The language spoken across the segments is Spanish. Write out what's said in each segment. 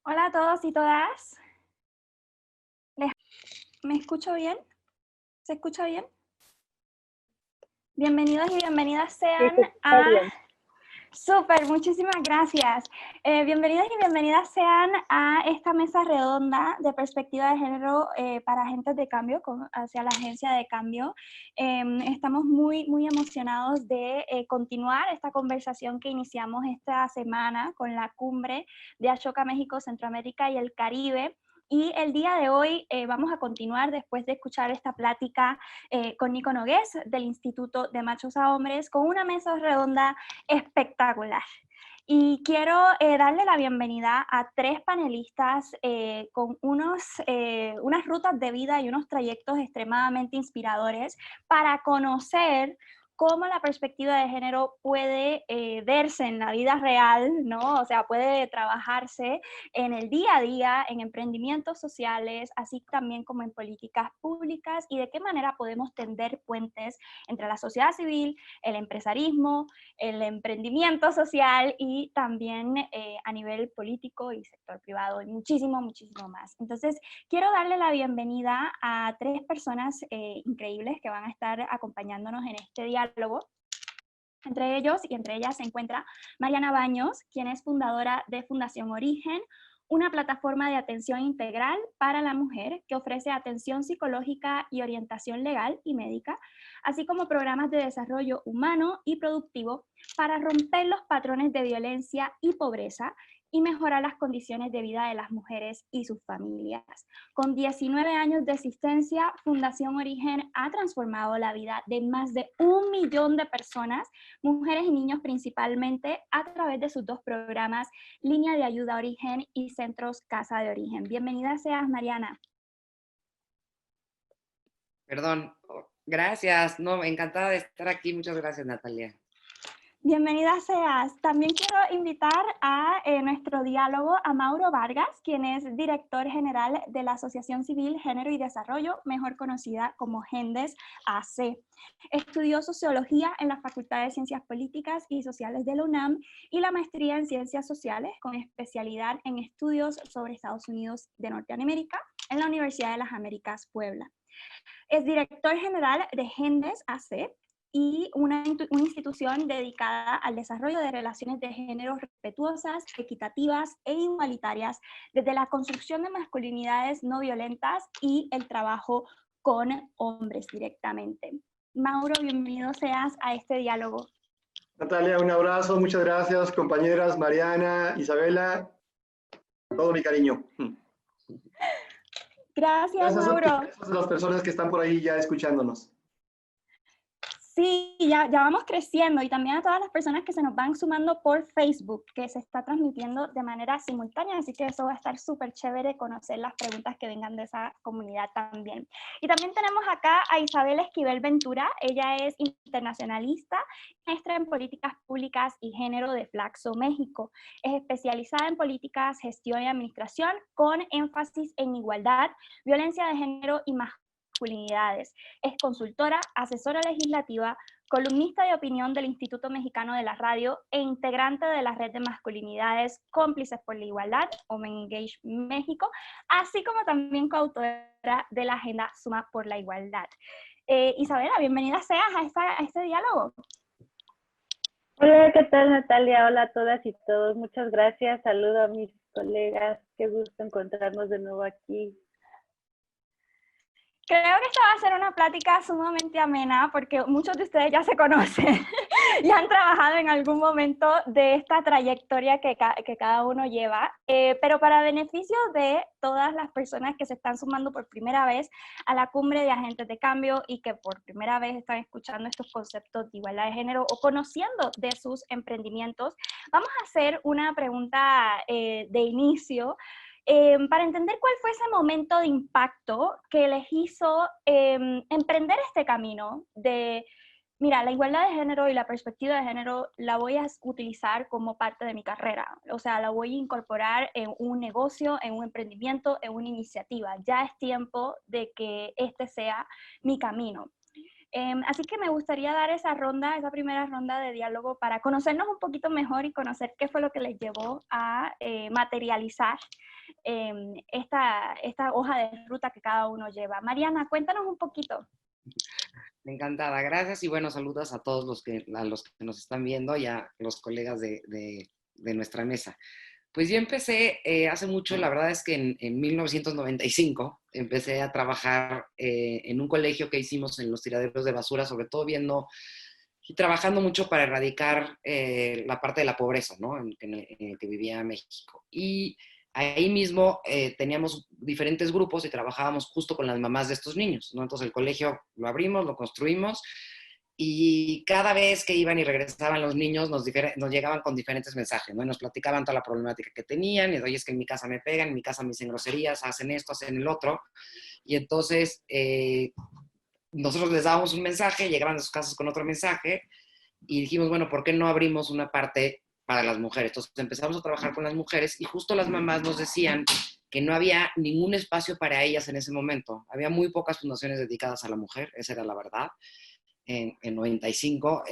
Hola a todos y todas. ¿Me escucho bien? ¿Se escucha bien? Bienvenidos y bienvenidas Sí, sean se escucha a... bien. Súper, muchísimas gracias. Bienvenidos y bienvenidas sean a esta mesa redonda de perspectiva de género para agentes de cambio hacia la agencia de cambio. Estamos muy emocionados de continuar esta conversación que iniciamos esta semana con la cumbre de Ashoka México, Centroamérica y el Caribe. Y el día de hoy vamos a continuar después de escuchar esta plática con Nico Nogués del Instituto de Machos a Hombres con una mesa redonda espectacular. Y quiero darle la bienvenida a tres panelistas con unas rutas de vida y unos trayectos extremadamente inspiradores para conocer cómo la perspectiva de género puede verse en la vida real, ¿no? O sea, puede trabajarse en el día a día, en emprendimientos sociales, así también como en políticas públicas, y de qué manera podemos tender puentes entre la sociedad civil, el empresarismo, el emprendimiento social y también a nivel político y sector privado y muchísimo más. Entonces, quiero darle la bienvenida a tres personas increíbles que van a estar acompañándonos en este diálogo. Entre ellos y entre ellas se encuentra Mariana Baños, quien es fundadora de Fundación Origen, una plataforma de atención integral para la mujer que ofrece atención psicológica y orientación legal y médica, así como programas de desarrollo humano y productivo para romper los patrones de violencia y pobreza y mejorar las condiciones de vida de las mujeres y sus familias. Con 19 años de existencia, Fundación Origen ha transformado la vida de más de 1 millón de personas, mujeres y niños principalmente, a través de sus dos programas, Línea de Ayuda Origen y Centros Casa de Origen. Bienvenida seas, Mariana. Perdón, gracias, no, encantada de estar aquí, muchas gracias, Natalia. Bienvenida seas. También quiero invitar a nuestro diálogo a Mauro Vargas, quien es director general de la Asociación Civil Género y Desarrollo, mejor conocida como GENDES AC. Estudió Sociología en la Facultad de Ciencias Políticas y Sociales de la UNAM y la maestría en Ciencias Sociales con especialidad en estudios sobre Estados Unidos de Norteamérica en la Universidad de las Américas, Puebla. Es director general de GENDES AC, y una institución dedicada al desarrollo de relaciones de género respetuosas, equitativas e igualitarias desde la construcción de masculinidades no violentas y el trabajo con hombres directamente. Mauro, bienvenido seas a este diálogo. Natalia, un abrazo, muchas gracias, compañeras Mariana, Isabela, todo mi cariño. Gracias, Mauro. Gracias a las personas que están por ahí ya escuchándonos. Sí, ya vamos creciendo, y también a todas las personas que se nos van sumando por Facebook, que se está transmitiendo de manera simultánea, así que eso va a estar súper chévere conocer las preguntas que vengan de esa comunidad también. Y también tenemos acá a Isabel Esquivel Ventura. Ella es internacionalista, maestra en políticas públicas y género de Flaxo, México. Es especializada en políticas, gestión y administración con énfasis en igualdad, violencia de género y masculinidades. Es consultora, asesora legislativa, columnista de opinión del Instituto Mexicano de la Radio e integrante de la red de masculinidades cómplices por la igualdad, Women Engage México, así como también coautora de la Agenda Suma por la Igualdad. Isabela, bienvenida seas a este diálogo. Hola, ¿qué tal, Natalia? Hola a todas y todos. Muchas gracias. Saludo a mis colegas. Qué gusto encontrarnos de nuevo aquí. Creo que esta va a ser una plática sumamente amena porque muchos de ustedes ya se conocen y han trabajado en algún momento de esta trayectoria que cada uno lleva, pero para beneficio de todas las personas que se están sumando por primera vez a la cumbre de agentes de cambio y que por primera vez están escuchando estos conceptos de igualdad de género o conociendo de sus emprendimientos, vamos a hacer una pregunta de inicio. Para entender cuál fue ese momento de impacto que les hizo emprender este camino de, mira, la igualdad de género y la perspectiva de género la voy a utilizar como parte de mi carrera, o sea, la voy a incorporar en un negocio, en un emprendimiento, en una iniciativa. Ya es tiempo de que este sea mi camino. Así que me gustaría dar esa primera ronda de diálogo para conocernos un poquito mejor y conocer qué fue lo que les llevó a materializar esta hoja de ruta que cada uno lleva. Mariana, cuéntanos un poquito. Encantada, gracias y bueno, saludos a todos a los que nos están viendo y a los colegas de nuestra mesa. Pues yo empecé hace mucho, la verdad es que en 1995 empecé a trabajar en un colegio que hicimos en los tiraderos de basura, sobre todo viendo y trabajando mucho para erradicar la parte de la pobreza, ¿no? En el que vivía México. Y ahí mismo teníamos diferentes grupos y trabajábamos justo con las mamás de estos niños, ¿no? Entonces el colegio lo abrimos, lo construimos y cada vez que iban y regresaban los niños nos llegaban con diferentes mensajes, ¿no? Y nos platicaban toda la problemática que tenían, y oye, es que en mi casa me pegan, en mi casa me dicen groserías, hacen esto, hacen el otro. Y entonces nosotros les dábamos un mensaje, llegaban a sus casas con otro mensaje, y dijimos, bueno, ¿por qué no abrimos una parte para las mujeres? Entonces empezamos a trabajar con las mujeres y justo las mamás nos decían que no había ningún espacio para ellas en ese momento. Había muy pocas fundaciones dedicadas a la mujer, esa era la verdad. En 95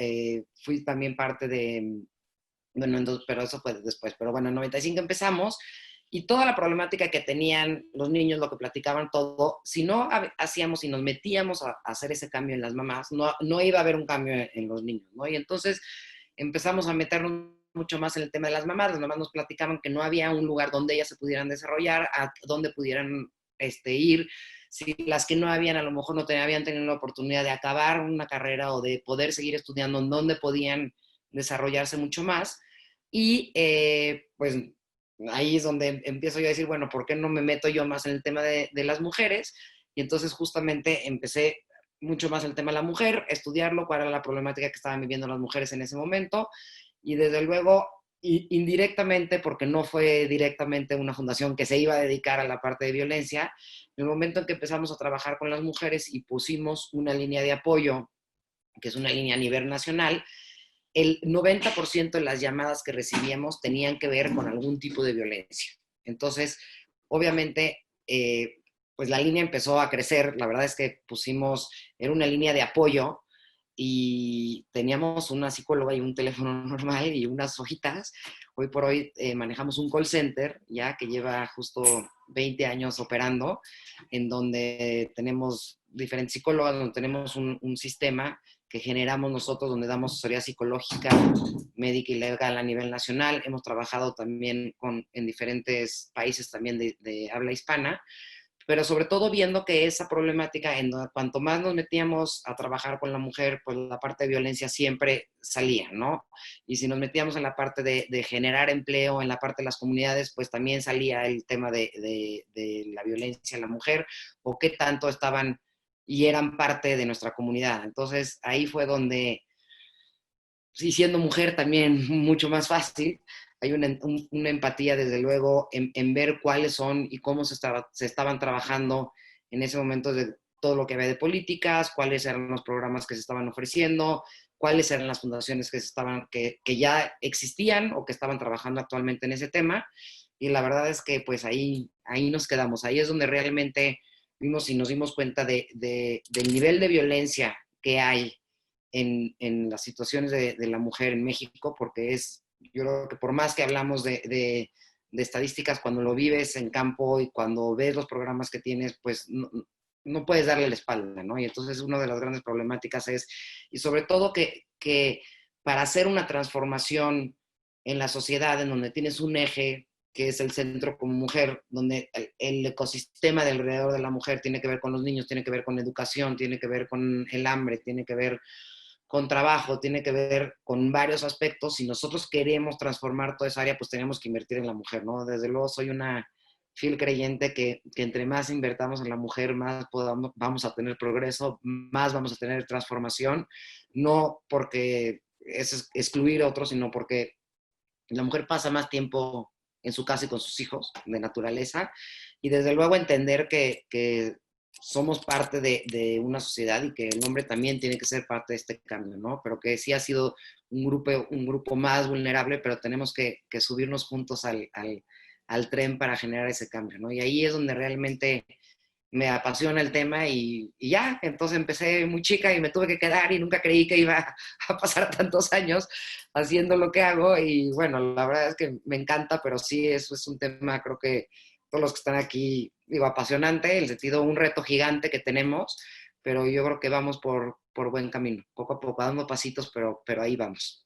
fui también parte de, bueno, pero eso fue después, pero bueno, en 95 empezamos y toda la problemática que tenían los niños, lo que platicaban todo, si no hacíamos y nos metíamos a hacer ese cambio en las mamás, no iba a haber un cambio en los niños, ¿no? Y entonces empezamos a meternos mucho más en el tema de las mamás nos platicaban que no había un lugar donde ellas se pudieran desarrollar, a donde pudieran ir, si las que no habían, a lo mejor no habían tenido la oportunidad de acabar una carrera o de poder seguir estudiando, en donde podían desarrollarse mucho más. Y pues ahí es donde empiezo yo a decir, bueno, ¿por qué no me meto yo más en el tema de las mujeres? Y entonces justamente empecé mucho más el tema de la mujer, estudiarlo, cuál era la problemática que estaban viviendo las mujeres en ese momento. Y desde luego, indirectamente, porque no fue directamente una fundación que se iba a dedicar a la parte de violencia, en el momento en que empezamos a trabajar con las mujeres y pusimos una línea de apoyo, que es una línea a nivel nacional, el 90% de las llamadas que recibíamos tenían que ver con algún tipo de violencia. Entonces, obviamente, pues la línea empezó a crecer. La verdad es que era una línea de apoyo y teníamos una psicóloga y un teléfono normal y unas hojitas. Hoy por hoy manejamos un call center ya que lleva justo 20 años operando, en donde tenemos diferentes psicólogas, donde tenemos un sistema que generamos nosotros, donde damos asesoría psicológica, médica y legal a nivel nacional. Hemos trabajado también en diferentes países también de habla hispana, pero sobre todo viendo que esa problemática, cuanto más nos metíamos a trabajar con la mujer, pues la parte de violencia siempre salía, ¿no? Y si nos metíamos en la parte de generar empleo, en la parte de las comunidades, pues también salía el tema de la violencia en la mujer, o qué tanto estaban y eran parte de nuestra comunidad. Entonces ahí fue donde, sí, siendo mujer también mucho más fácil, hay una empatía desde luego en ver cuáles son y cómo se estaban trabajando en ese momento de todo lo que había de políticas, cuáles eran los programas que se estaban ofreciendo, cuáles eran las fundaciones que ya existían o que estaban trabajando actualmente en ese tema. Y la verdad es que pues ahí nos quedamos. Ahí es donde realmente vimos y nos dimos cuenta del nivel de violencia que hay en las situaciones de la mujer en México, porque yo creo que por más que hablamos de estadísticas, cuando lo vives en campo y cuando ves los programas que tienes, pues no puedes darle la espalda, ¿no? Y entonces una de las grandes problemáticas y sobre todo que para hacer una transformación en la sociedad, en donde tienes un eje que es el centro como mujer, donde el ecosistema de alrededor de la mujer tiene que ver con los niños, tiene que ver con educación, tiene que ver con el hambre, tiene que ver con trabajo, tiene que ver con varios aspectos. Si nosotros queremos transformar toda esa área, pues tenemos que invertir en la mujer, ¿no? Desde luego soy una fiel creyente que entre más invertamos en la mujer, más vamos a tener progreso, más vamos a tener transformación, no porque es excluir a otros, sino porque la mujer pasa más tiempo en su casa y con sus hijos de naturaleza, y desde luego entender que somos parte de una sociedad y que el hombre también tiene que ser parte de este cambio, ¿no? Pero que sí ha sido un grupo más vulnerable, pero tenemos que subirnos juntos al tren para generar ese cambio, ¿no? Y ahí es donde realmente me apasiona el tema y ya, entonces empecé muy chica y me tuve que quedar y nunca creí que iba a pasar tantos años haciendo lo que hago y bueno, la verdad es que me encanta, pero sí, eso es un tema creo que todos los que están aquí, digo, apasionante, el sentido, un reto gigante que tenemos, pero yo creo que vamos por buen camino, poco a poco, dando pasitos, pero ahí vamos.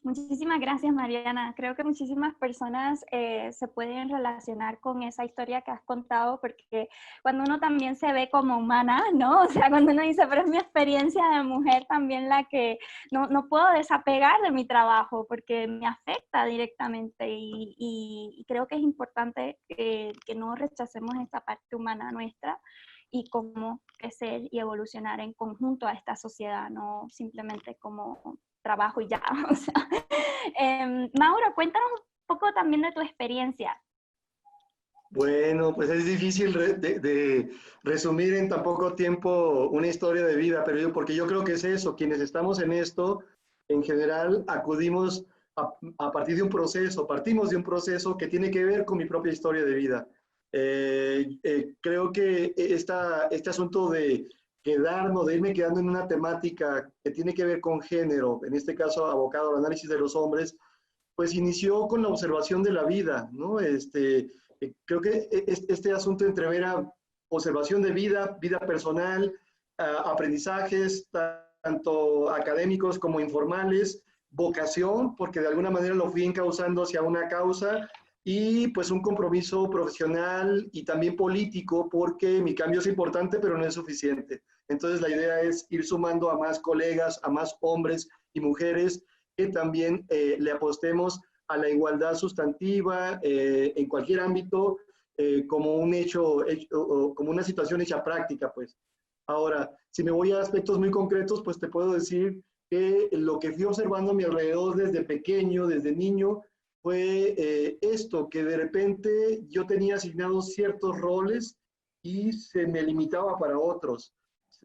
Muchísimas gracias, Mariana. Creo que muchísimas personas se pueden relacionar con esa historia que has contado, porque cuando uno también se ve como humana, ¿no? O sea, cuando uno dice, pero es mi experiencia de mujer también la que no puedo desapegar de mi trabajo, porque me afecta directamente y creo que es importante que no rechacemos esta parte humana nuestra y cómo crecer y evolucionar en conjunto a esta sociedad, no simplemente como trabajo y ya. O sea, Mauro, cuéntanos un poco también de tu experiencia. Bueno, pues es difícil de resumir en tan poco tiempo una historia de vida, pero porque yo creo que es eso, quienes estamos en esto, en general acudimos a partir de un proceso, partimos de un proceso que tiene que ver con mi propia historia de vida. Creo que este asunto de quedarnos, de irme quedando en una temática que tiene que ver con género, en este caso abocado al análisis de los hombres, pues inició con la observación de la vida, ¿no? Creo que este asunto entrevera observación de vida, vida personal, aprendizajes, tanto académicos como informales, vocación, porque de alguna manera lo fui encauzando hacia una causa, y pues un compromiso profesional y también político, porque mi cambio es importante, pero no es suficiente. Entonces la idea es ir sumando a más colegas, a más hombres y mujeres que también le apostemos a la igualdad sustantiva en cualquier ámbito como un hecho, como una situación hecha práctica, pues. Ahora, si me voy a aspectos muy concretos, pues te puedo decir que lo que fui observando a mi alrededor desde pequeño, desde niño, fue esto, que de repente yo tenía asignados ciertos roles y se me limitaba para otros.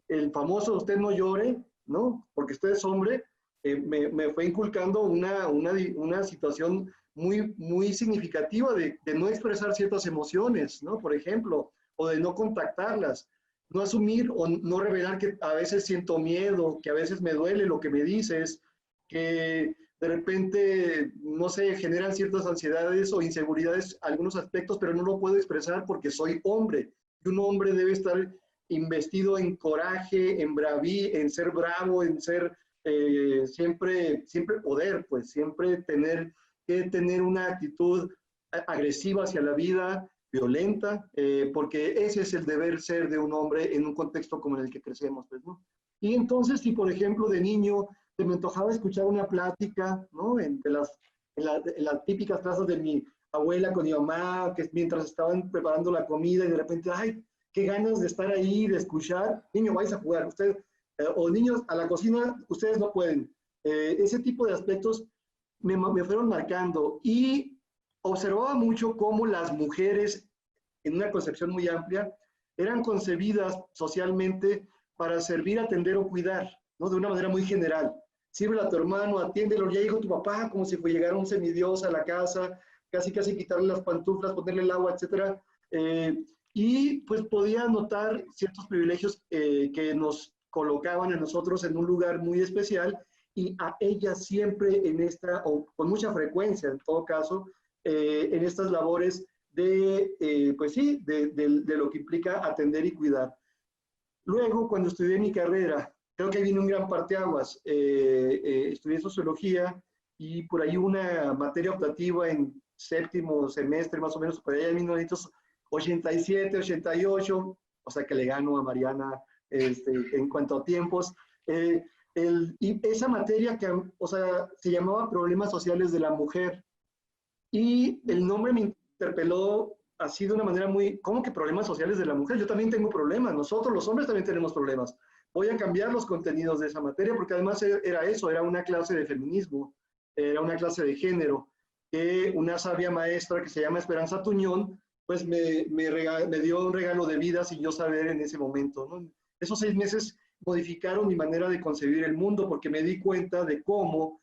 El famoso usted no llore, ¿no? Porque usted es hombre, me fue inculcando una situación muy significativa de no expresar ciertas emociones, ¿no? Por ejemplo, o de no contactarlas, no asumir o no revelar que a veces siento miedo, que a veces me duele lo que me dices, que de repente, no sé, generan ciertas ansiedades o inseguridades algunos aspectos, pero no lo puedo expresar porque soy hombre. Y un hombre debe estar investido en coraje, en ser bravo, en ser siempre poder, pues siempre tener que tener una actitud agresiva hacia la vida, violenta, porque ese es el deber ser de un hombre en un contexto como en el que crecemos, pues, ¿no? Y entonces, si por ejemplo de niño se me antojaba escuchar una plática, ¿no? En las típicas trazas de mi abuela con mi mamá, que mientras estaban preparando la comida y de repente, ay, qué ganas de estar ahí, de escuchar, niño, vais a jugar, usted, o niños a la cocina, ustedes no pueden. Ese tipo de aspectos me fueron marcando y observaba mucho cómo las mujeres, en una concepción muy amplia, eran concebidas socialmente para servir, atender o cuidar, ¿no? De una manera muy general. Sirve a tu hermano, atiéndelo, ya llegó tu papá, como si llegara un semidios a la casa, casi quitarle las pantuflas, ponerle el agua, etc. Y pues podía notar ciertos privilegios que nos colocaban a nosotros en un lugar muy especial y a ellas siempre o con mucha frecuencia en todo caso, en estas labores pues sí, de lo que implica atender y cuidar. Luego, cuando estudié mi carrera, creo que viene un gran parteaguas. Estudié sociología y por ahí una materia optativa en séptimo semestre, más o menos, por allá en 1987, 88, o sea que le gano a Mariana en cuanto a tiempos. Y esa materia que, o sea, se llamaba Problemas Sociales de la Mujer. Y el nombre me interpeló así de una manera muy, ¿cómo que problemas sociales de la mujer? Yo también tengo problemas, nosotros los hombres también tenemos problemas. Voy a cambiar los contenidos de esa materia porque además era eso, era una clase de feminismo, era una clase de género, que una sabia maestra que se llama Esperanza Tuñón, pues me dio un regalo de vida sin yo saber en ese momento, ¿no? Esos 6 meses modificaron mi manera de concebir el mundo porque me di cuenta de cómo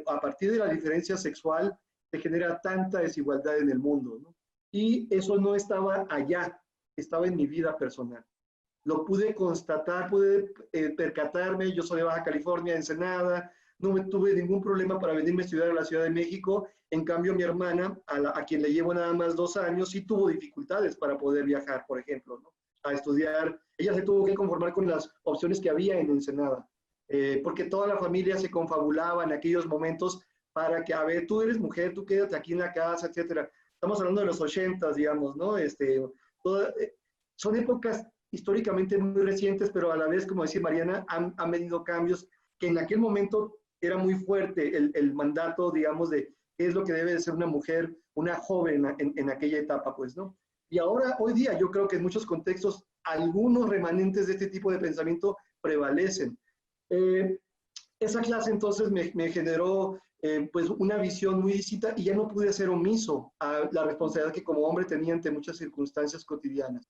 a partir de la diferencia sexual se genera tanta desigualdad en el mundo, ¿no? Y eso no estaba allá, estaba en mi vida personal. Lo pude constatar, pude percatarme, yo soy de Baja California, Ensenada, no tuve ningún problema para venirme a estudiar a la Ciudad de México. En cambio, mi hermana, a quien le llevo nada más 2 años, sí tuvo dificultades para poder viajar, por ejemplo, ¿no? A estudiar. Ella se tuvo que conformar con las opciones que había en Ensenada, porque toda la familia se confabulaba en aquellos momentos para que, a ver, tú eres mujer, tú quédate aquí en la casa, etcétera. Estamos hablando de los 80, digamos, ¿no? Toda, son épocas históricamente muy recientes, pero a la vez, como decía Mariana, han venido cambios que en aquel momento era muy fuerte el mandato, digamos, de qué es lo que debe de ser una mujer, una joven en aquella etapa, pues, ¿no? Y ahora, hoy día, yo creo que en muchos contextos, algunos remanentes de este tipo de pensamiento prevalecen. Esa clase entonces me generó pues una visión muy distinta y ya no pude ser omiso a la responsabilidad que como hombre tenía ante muchas circunstancias cotidianas.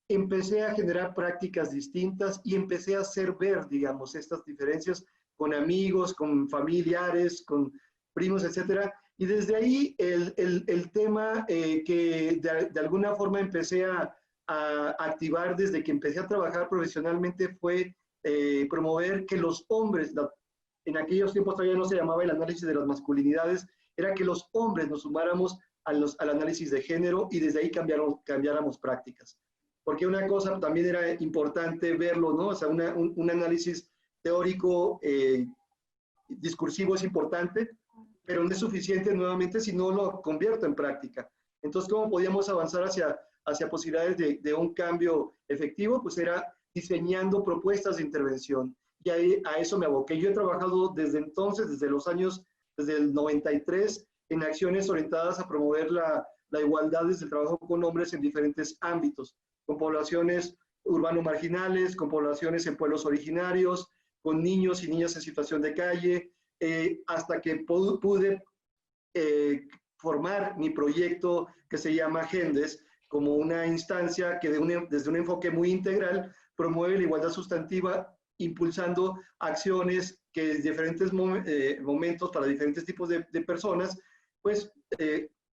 Empecé a generar prácticas distintas y empecé a hacer ver, digamos, estas diferencias con amigos, con familiares, con primos, etcétera. Y desde ahí el tema que de alguna forma empecé a activar desde que empecé a trabajar profesionalmente fue promover que los hombres, en aquellos tiempos todavía no se llamaba el análisis de las masculinidades, era que los hombres nos sumáramos al análisis de género y desde ahí cambiáramos prácticas. Porque una cosa también era importante verlo, ¿no? O sea, un análisis teórico discursivo es importante, pero no es suficiente nuevamente si no lo convierto en práctica. Entonces, ¿cómo podíamos avanzar hacia posibilidades de un cambio efectivo? Pues era diseñando propuestas de intervención. Y ahí, a eso me aboqué. Yo he trabajado desde entonces, desde el 93, en acciones orientadas a promover la igualdad desde el trabajo con hombres en diferentes ámbitos, con poblaciones urbano-marginales, con poblaciones en pueblos originarios, con niños y niñas en situación de calle, hasta que pude formar mi proyecto que se llama Gendes, como una instancia que desde un enfoque muy integral promueve la igualdad sustantiva, impulsando acciones que en diferentes momentos para diferentes tipos de personas, pues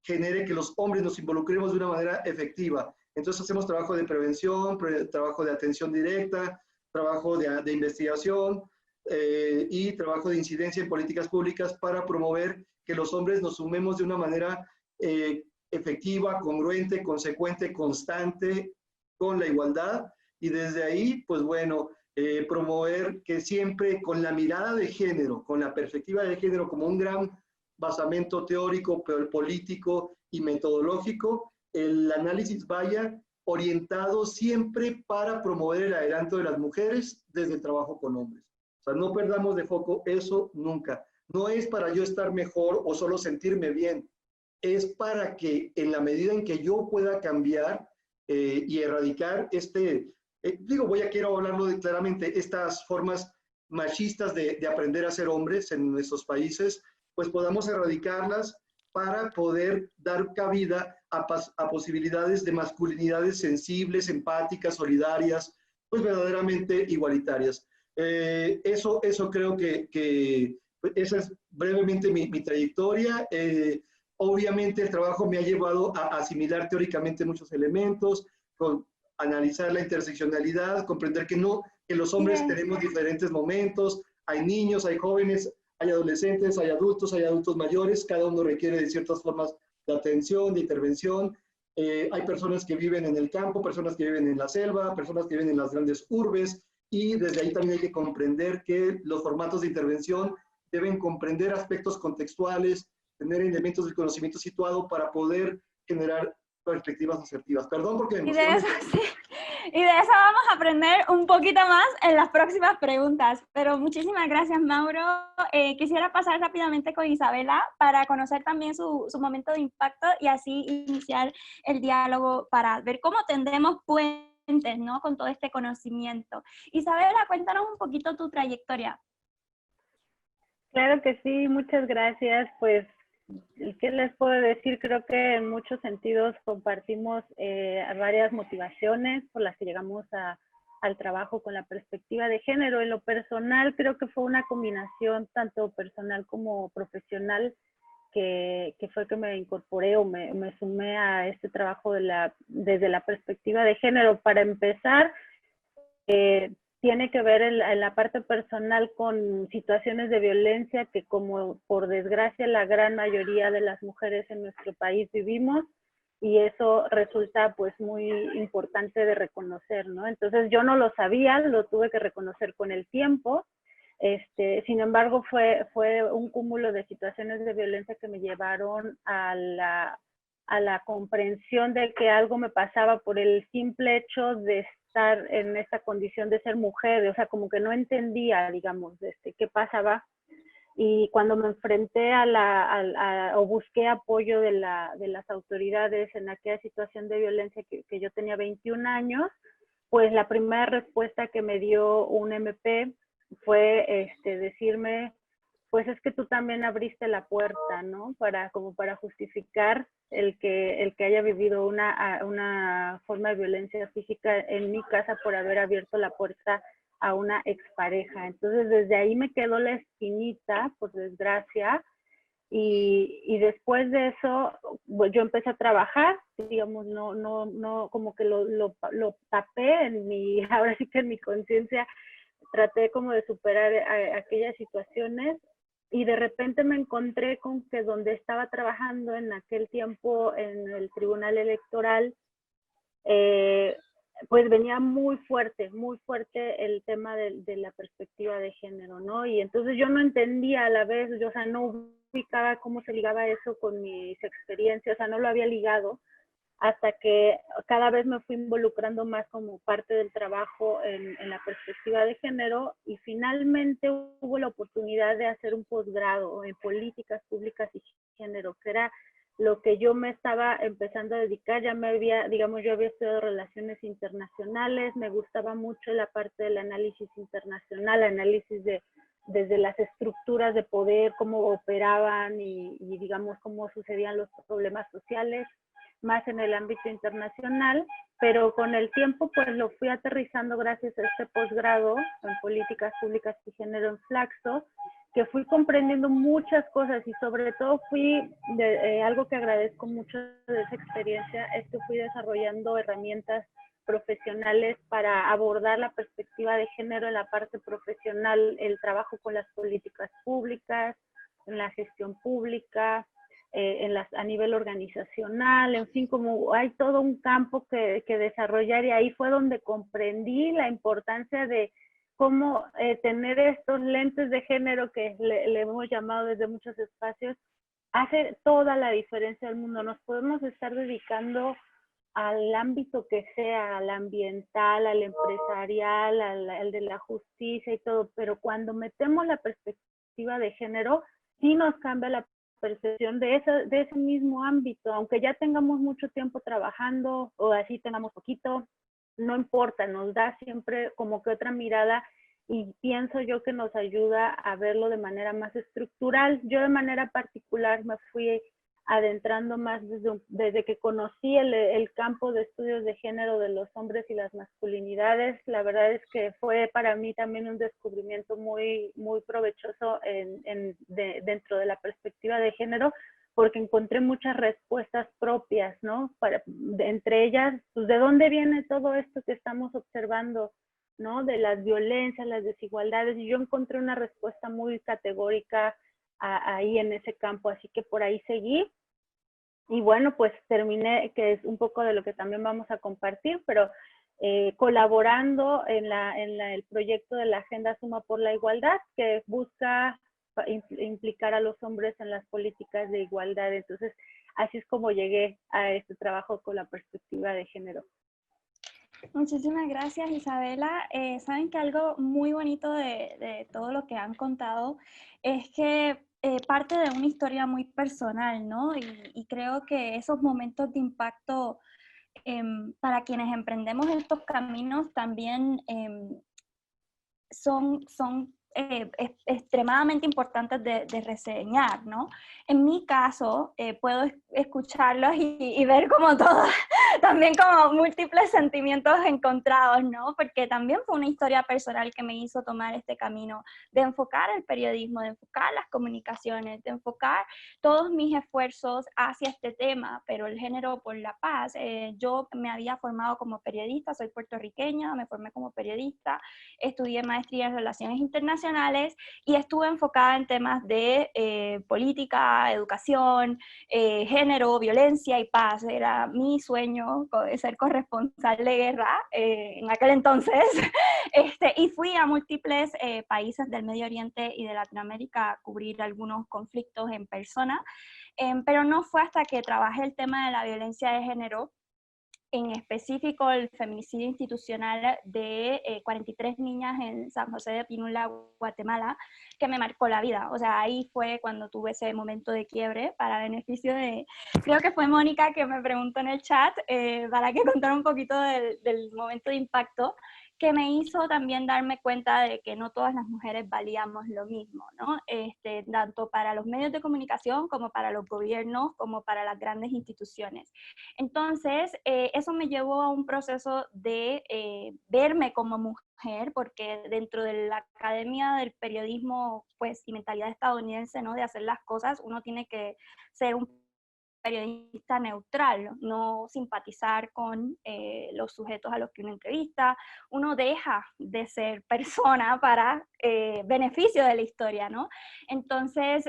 genere que los hombres nos involucremos de una manera efectiva. Entonces hacemos trabajo de prevención, trabajo de atención directa, trabajo de investigación y trabajo de incidencia en políticas públicas para promover que los hombres nos sumemos de una manera efectiva, congruente, consecuente, constante con la igualdad y desde ahí, pues bueno, promover que siempre con la mirada de género, con la perspectiva de género como un gran basamento teórico, político y metodológico, el análisis vaya orientado siempre para promover el adelanto de las mujeres desde el trabajo con hombres. O sea, no perdamos de foco eso nunca. No es para yo estar mejor o solo sentirme bien, es para que en la medida en que yo pueda cambiar y erradicar quiero hablarlo claramente, estas formas machistas de aprender a ser hombres en nuestros países, pues podamos erradicarlas para poder dar cabida a posibilidades de masculinidades sensibles, empáticas, solidarias, pues verdaderamente igualitarias. Eso creo que esa es brevemente mi trayectoria. Obviamente el trabajo me ha llevado a asimilar teóricamente muchos elementos, analizar la interseccionalidad, comprender que los hombres tenemos diferentes momentos, hay niños, hay jóvenes, hay adolescentes, hay adultos mayores, cada uno requiere de ciertas formas de atención, de intervención. Hay personas que viven en el campo, personas que viven en la selva, personas que viven en las grandes urbes, y desde ahí también hay que comprender que los formatos de intervención deben comprender aspectos contextuales, tener elementos del conocimiento situado para poder generar perspectivas asertivas. Perdón porque me emociono. Y de eso vamos a aprender un poquito más en las próximas preguntas. Pero muchísimas gracias, Mauro. Quisiera pasar rápidamente con Isabela para conocer también su momento de impacto y así iniciar el diálogo para ver cómo tendemos puentes, ¿no? Con todo este conocimiento. Isabela, cuéntanos un poquito tu trayectoria. Claro que sí, muchas gracias. Pues, ¿qué les puedo decir? Creo que en muchos sentidos compartimos varias motivaciones por las que llegamos al trabajo con la perspectiva de género. En lo personal, creo que fue una combinación tanto personal como profesional que fue que me incorporé o me sumé a este trabajo desde la perspectiva de género. Para empezar, tiene que ver en la parte personal con situaciones de violencia que, como por desgracia la gran mayoría de las mujeres en nuestro país vivimos, y eso resulta pues muy importante de reconocer, ¿no? Entonces yo no lo sabía, lo tuve que reconocer con el tiempo. Sin embargo, fue un cúmulo de situaciones de violencia que me llevaron a la comprensión de que algo me pasaba por el simple hecho de estar en esta condición de ser mujer, o sea, como que no entendía, digamos, qué pasaba. Y cuando me enfrenté o busqué apoyo de las autoridades en aquella situación de violencia que yo tenía 21 años, pues la primera respuesta que me dio un MP fue decirme, pues es que tú también abriste la puerta, ¿no? Como para justificar el que haya vivido una forma de violencia física en mi casa por haber abierto la puerta a una expareja. Entonces desde ahí me quedó la espinita, por desgracia, y después de eso pues, yo empecé a trabajar, digamos, no como que lo tapé en mi, ahora sí que en mi conciencia, traté como de superar aquellas situaciones, y de repente me encontré con que donde estaba trabajando en aquel tiempo en el Tribunal Electoral, pues venía muy fuerte el tema de la perspectiva de género, ¿no? Y entonces yo no entendía a la vez, o sea, no ubicaba cómo se ligaba eso con mis experiencias, o sea, no lo había ligado, hasta que cada vez me fui involucrando más como parte del trabajo en la perspectiva de género, y finalmente hubo la oportunidad de hacer un posgrado en políticas públicas y género, que era lo que yo me estaba empezando a dedicar. Ya digamos, yo había estudiado relaciones internacionales, me gustaba mucho la parte del análisis internacional, análisis desde las estructuras de poder, cómo operaban y digamos, cómo sucedían los problemas sociales, más en el ámbito internacional, pero con el tiempo pues lo fui aterrizando gracias a este posgrado en políticas públicas y género en Flaxo, que fui comprendiendo muchas cosas, y sobre todo algo que agradezco mucho de esa experiencia es que fui desarrollando herramientas profesionales para abordar la perspectiva de género en la parte profesional, el trabajo con las políticas públicas, en la gestión pública, a nivel organizacional, en fin, como hay todo un campo que desarrollar, y ahí fue donde comprendí la importancia de cómo tener estos lentes de género que le hemos llamado desde muchos espacios, hace toda la diferencia del mundo. Nos podemos estar dedicando al ámbito que sea, al ambiental, al empresarial, al de la justicia y todo, pero cuando metemos la perspectiva de género, sí nos cambia la percepción de ese mismo ámbito, aunque ya tengamos mucho tiempo trabajando o así tengamos poquito, no importa, nos da siempre como que otra mirada, y pienso yo que nos ayuda a verlo de manera más estructural. Yo de manera particular me fui adentrando más desde que conocí el campo de estudios de género de los hombres y las masculinidades. La verdad es que fue para mí también un descubrimiento muy, muy provechoso dentro de la perspectiva de género, porque encontré muchas respuestas propias, ¿no? Entre ellas, pues, ¿de dónde viene todo esto que estamos observando, ¿no? De las violencias, las desigualdades, y yo encontré una respuesta muy categórica ahí en ese campo, así que por ahí seguí. Y bueno, pues terminé, que es un poco de lo que también vamos a compartir, pero colaborando en el proyecto de la Agenda Suma por la Igualdad, que busca implicar a los hombres en las políticas de igualdad. Entonces, así es como llegué a este trabajo con la perspectiva de género. Muchísimas gracias, Isabela. Saben que algo muy bonito de todo lo que han contado es que parte de una historia muy personal, ¿no? Y creo que esos momentos de impacto para quienes emprendemos estos caminos también son extremadamente importantes de reseñar, ¿no? En mi caso, puedo escucharlos y ver como todo, también como múltiples sentimientos encontrados, ¿no? Porque también fue una historia personal que me hizo tomar este camino de enfocar el periodismo, de enfocar las comunicaciones, de enfocar todos mis esfuerzos hacia este tema, pero el género por la paz. Yo me había formado como periodista, soy puertorriqueña, me formé como periodista, estudié maestría en Relaciones Internacionales y estuve enfocada en temas de política, educación, género, violencia y paz. Era mi sueño ser corresponsal de guerra en aquel entonces. Y fui a múltiples países del Medio Oriente y de Latinoamérica a cubrir algunos conflictos en persona, pero no fue hasta que trabajé el tema de la violencia de género, en específico el feminicidio institucional de 43 niñas en San José de Pinula, Guatemala, que me marcó la vida. O sea, ahí fue cuando tuve ese momento de quiebre para beneficio de, creo que fue Mónica que me preguntó en el chat, para que contara un poquito del momento de impacto, que me hizo también darme cuenta de que no todas las mujeres valíamos lo mismo, ¿no? Tanto para los medios de comunicación como para los gobiernos, como para las grandes instituciones. Entonces, eso me llevó a un proceso de verme como mujer, porque dentro de la academia del periodismo, pues, y mentalidad estadounidense, ¿no? De hacer las cosas, uno tiene que ser un periodista neutral, no simpatizar con los sujetos a los que uno entrevista, uno deja de ser persona para beneficio de la historia, ¿no? Entonces,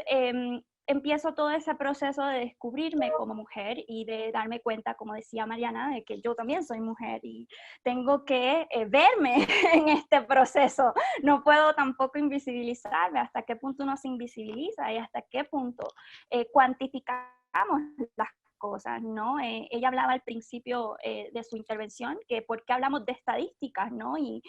empiezo todo ese proceso de descubrirme como mujer y de darme cuenta, como decía Mariana, de que yo también soy mujer y tengo que verme en este proceso. No puedo tampoco invisibilizarme. ¿Hasta qué punto uno se invisibiliza y hasta qué punto cuantificamos las cosas, ¿no? Ella hablaba al principio de su intervención, que por qué hablamos de estadísticas, ¿no? Y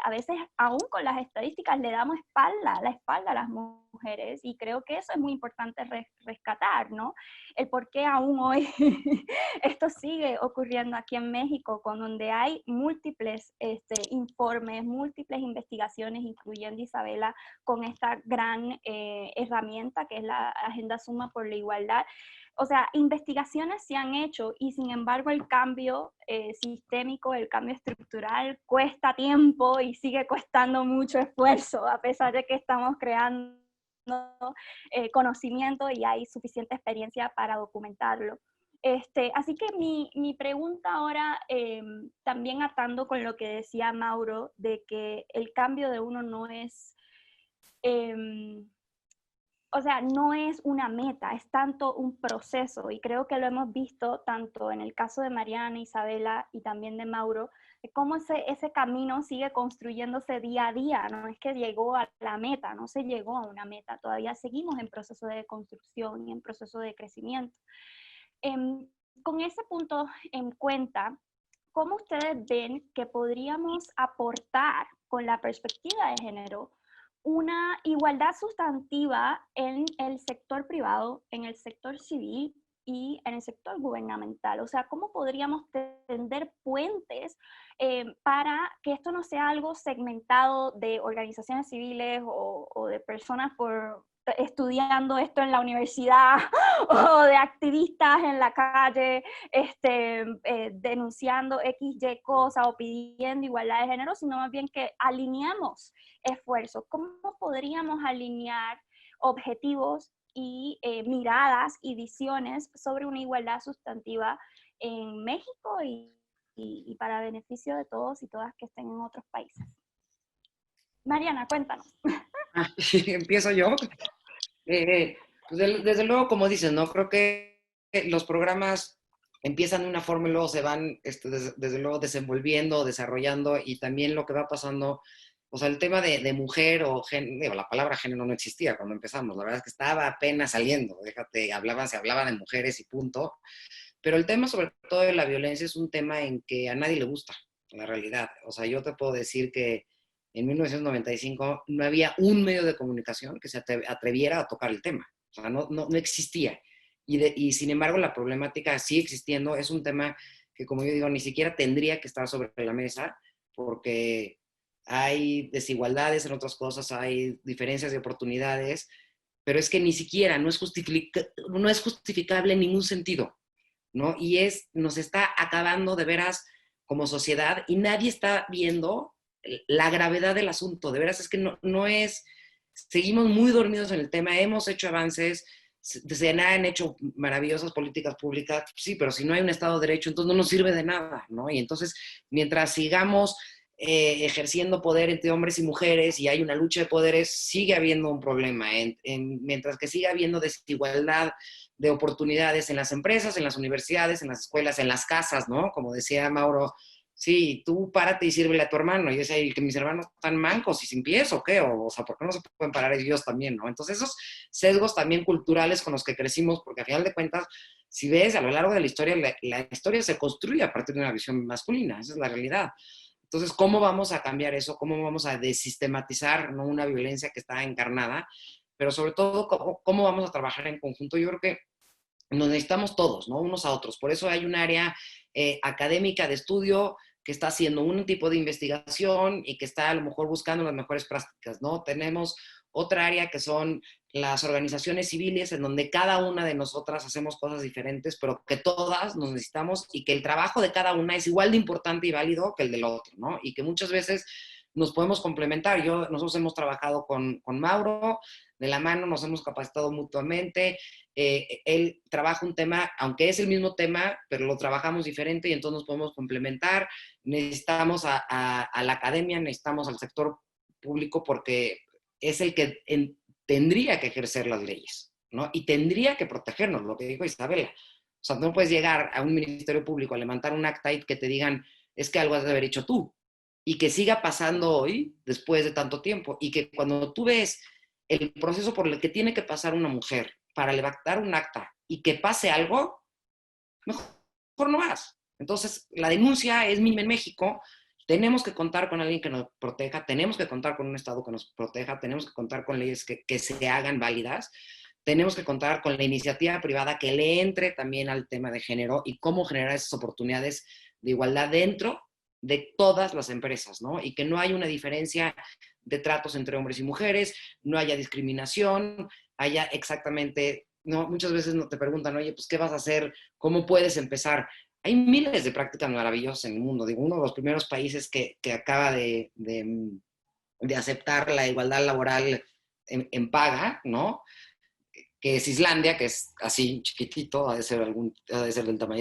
a veces aún con las estadísticas le damos la espalda a las mujeres, y creo que eso es muy importante rescatar, ¿no? El por qué aún hoy esto sigue ocurriendo aquí en México, con donde hay múltiples informes, múltiples investigaciones, incluyendo Isabela, con esta gran herramienta que es la Agenda Suma por la Igualdad. O sea, investigaciones se han hecho y sin embargo el cambio sistémico, el cambio estructural cuesta tiempo y sigue costando mucho esfuerzo, a pesar de que estamos creando conocimiento y hay suficiente experiencia para documentarlo. Así que mi pregunta ahora, también atando con lo que decía Mauro, de que el cambio de uno no es... o sea, no es una meta, es tanto un proceso, y creo que lo hemos visto tanto en el caso de Mariana, Isabela y también de Mauro, de cómo ese camino sigue construyéndose día a día. No es que llegó a la meta, no se llegó a una meta, todavía seguimos en proceso de construcción y en proceso de crecimiento. Con ese punto en cuenta, ¿cómo ustedes ven que podríamos aportar con la perspectiva de género una igualdad sustantiva en el sector privado, en el sector civil y en el sector gubernamental? O sea, ¿cómo podríamos tender puentes para que esto no sea algo segmentado de organizaciones civiles o de personas estudiando esto en la universidad o de activistas en la calle denunciando X, Y cosas o pidiendo igualdad de género, sino más bien que alineamos esfuerzos? ¿Cómo podríamos alinear objetivos y miradas y visiones sobre una igualdad sustantiva en México y para beneficio de todos y todas que estén en otros países? Mariana, cuéntanos. Empiezo yo. Pues desde luego, como dices, ¿no? Creo que los programas empiezan de una forma y luego se van, desde luego, desenvolviendo, desarrollando, y también lo que va pasando, o sea, el tema de mujer o género, la palabra género no existía cuando empezamos, la verdad es que estaba apenas saliendo, se hablaba de mujeres y punto, pero el tema sobre todo de la violencia es un tema en que a nadie le gusta, la realidad. O sea, yo te puedo decir que en 1995 no había un medio de comunicación que se atreviera a tocar el tema. O sea, no existía. Y sin embargo, la problemática sigue existiendo. Es un tema que, como yo digo, ni siquiera tendría que estar sobre la mesa, porque hay desigualdades en otras cosas, hay diferencias de oportunidades, pero es que ni siquiera no es justificable en ningún sentido, ¿no? Y nos está acabando de veras como sociedad y nadie está viendo la gravedad del asunto. De veras es que no es, seguimos muy dormidos en el tema, hemos hecho avances, se han hecho maravillosas políticas públicas, sí, pero si no hay un Estado de Derecho, entonces no nos sirve de nada, ¿no? Y entonces, mientras sigamos ejerciendo poder entre hombres y mujeres y hay una lucha de poderes, sigue habiendo un problema. Mientras que siga habiendo desigualdad de oportunidades en las empresas, en las universidades, en las escuelas, en las casas, ¿no? Como decía Mauro, sí, tú párate y sírvele a tu hermano. Y decía, que mis hermanos están mancos y sin pies o qué, o sea, ¿por qué no se pueden parar ellos también, no? Entonces esos sesgos también culturales con los que crecimos, porque a final de cuentas, si ves a lo largo de la historia, la historia se construye a partir de una visión masculina, esa es la realidad. Entonces, ¿cómo vamos a cambiar eso? ¿Cómo vamos a desistematizar, ¿no?, una violencia que está encarnada? Pero sobre todo, ¿cómo vamos a trabajar en conjunto? Yo creo que nos necesitamos todos, ¿no? Unos a otros. Por eso hay un área académica de estudio que está haciendo un tipo de investigación y que está a lo mejor buscando las mejores prácticas, ¿no? Tenemos otra área que son las organizaciones civiles, en donde cada una de nosotras hacemos cosas diferentes, pero que todas nos necesitamos y que el trabajo de cada una es igual de importante y válido que el del otro, ¿no? Y que muchas veces nos podemos complementar. Nosotros hemos trabajado con Mauro, de la mano, nos hemos capacitado mutuamente. Él trabaja un tema, aunque es el mismo tema, pero lo trabajamos diferente y entonces nos podemos complementar. Necesitamos a la academia, necesitamos al sector público porque es el que tendría que ejercer las leyes, ¿no? Y tendría que protegernos, lo que dijo Isabela. O sea, no puedes llegar a un ministerio público a levantar un acta y que te digan, es que algo has de haber hecho tú. Y que siga pasando hoy, después de tanto tiempo. Y que cuando tú ves el proceso por el que tiene que pasar una mujer para levantar un acta y que pase algo, mejor no vas. Entonces, la denuncia es mínima en México. Tenemos que contar con alguien que nos proteja, tenemos que contar con un Estado que nos proteja, tenemos que contar con leyes que se hagan válidas, tenemos que contar con la iniciativa privada que le entre también al tema de género y cómo generar esas oportunidades de igualdad dentro de todas las empresas, ¿no? Y que no haya una diferencia de tratos entre hombres y mujeres, no haya discriminación, haya exactamente, ¿no? Muchas veces no te preguntan, oye, pues, ¿qué vas a hacer? ¿Cómo puedes empezar? Hay miles de prácticas maravillosas en el mundo. Digo, uno de los primeros países que acaba de aceptar la igualdad laboral en paga, ¿no? Que es Islandia, que es así chiquitito, ha de ser es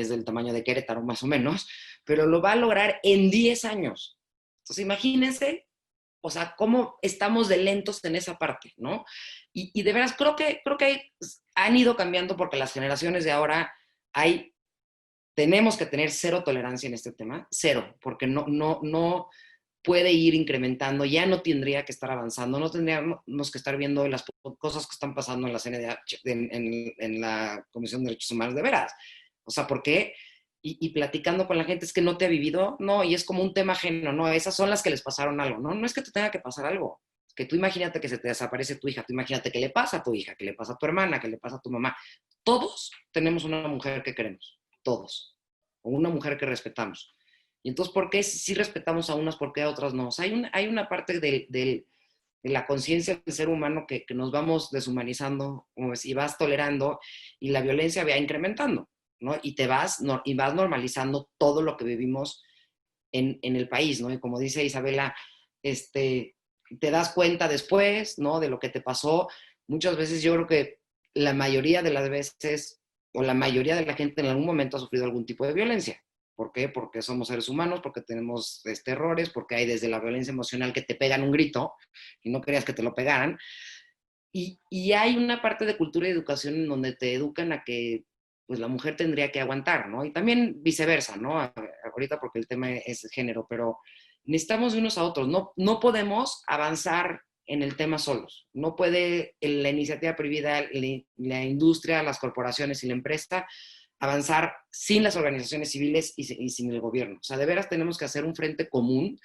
del tamaño de Querétaro más o menos, pero lo va a lograr en 10 años. Entonces imagínense, o sea, cómo estamos de lentos en esa parte, ¿no? Y de veras creo que han ido cambiando porque las generaciones de ahora tenemos que tener cero tolerancia en este tema, cero, porque no puede ir incrementando, ya no tendría que estar avanzando, no tendríamos que estar viendo las cosas que están pasando en la CNDH, en la Comisión de Derechos Humanos, de veras. O sea, ¿por qué? Y platicando con la gente, es que no te ha vivido, no, y es como un tema ajeno, no, esas son las que les pasaron algo, no es que te tenga que pasar algo, es que tú imagínate que se te desaparece tu hija, tú imagínate que le pasa a tu hija, que le pasa a tu hermana, que le pasa a tu mamá. Todos tenemos una mujer que queremos, todos, o una mujer que respetamos. Y entonces, ¿por qué si respetamos a unas, por qué a otras no? O sea, hay una parte de la conciencia del ser humano que nos vamos deshumanizando y vas tolerando y la violencia va incrementando, ¿no? Y vas normalizando todo lo que vivimos en el país, ¿no? Y como dice Isabela, te das cuenta después, ¿no?, de lo que te pasó. Muchas veces yo creo que la mayoría de las veces, o la mayoría de la gente en algún momento ha sufrido algún tipo de violencia. ¿Por qué? Porque somos seres humanos, porque tenemos errores, porque hay desde la violencia emocional que te pegan un grito y no querías que te lo pegaran. Y hay una parte de cultura y educación en donde te educan a que pues la mujer tendría que aguantar, ¿no? Y también viceversa, ¿no? Ahorita porque el tema es género, pero necesitamos de unos a otros. No podemos avanzar en el tema solos. No puede la iniciativa privada, la industria, las corporaciones y la empresa avanzar sin las organizaciones civiles y sin el gobierno. O sea, de veras tenemos que hacer un frente común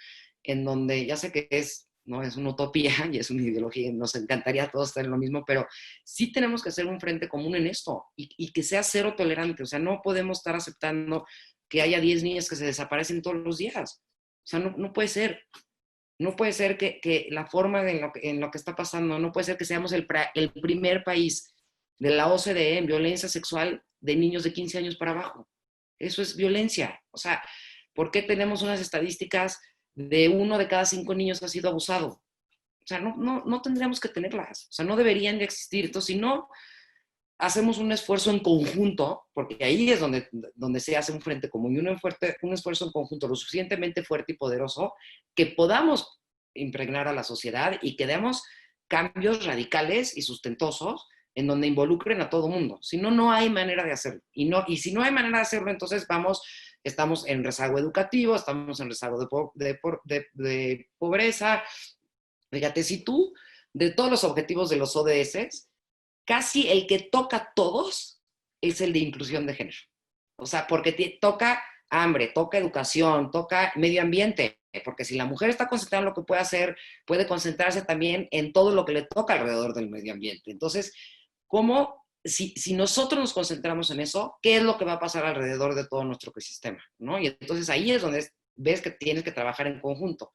en donde, ya sé que no es una utopía y es una ideología, nos encantaría a todos estar en lo mismo, pero sí tenemos que hacer un frente común en esto y que sea cero tolerante. O sea, no podemos estar aceptando que haya 10 niñas que se desaparecen todos los días. O sea, no puede ser. No puede ser que la forma en lo que está pasando, no puede ser que seamos el primer país de la OCDE en violencia sexual de niños de 15 años para abajo. Eso es violencia. O sea, ¿por qué tenemos unas estadísticas de 1 de cada 5 niños ha sido abusado? O sea, no tendríamos que tenerlas. O sea, no deberían de existir. Entonces, si no hacemos un esfuerzo en conjunto, porque ahí es donde se hace un frente común y un esfuerzo en conjunto lo suficientemente fuerte y poderoso que podamos impregnar a la sociedad y que demos cambios radicales y sustentosos en donde involucren a todo mundo. Si no, no hay manera de hacerlo. Y si no hay manera de hacerlo, entonces estamos en rezago educativo, estamos en rezago de pobreza. Fíjate, si tú, de todos los objetivos de los ODS, casi el que toca todos es el de inclusión de género. O sea, porque toca hambre, toca educación, toca medio ambiente, porque si la mujer está concentrada en lo que puede hacer, puede concentrarse también en todo lo que le toca alrededor del medio ambiente. Entonces, ¿cómo, si nosotros nos concentramos en eso, qué es lo que va a pasar alrededor de todo nuestro ecosistema? ¿No? Y entonces ahí es donde ves que tienes que trabajar en conjunto.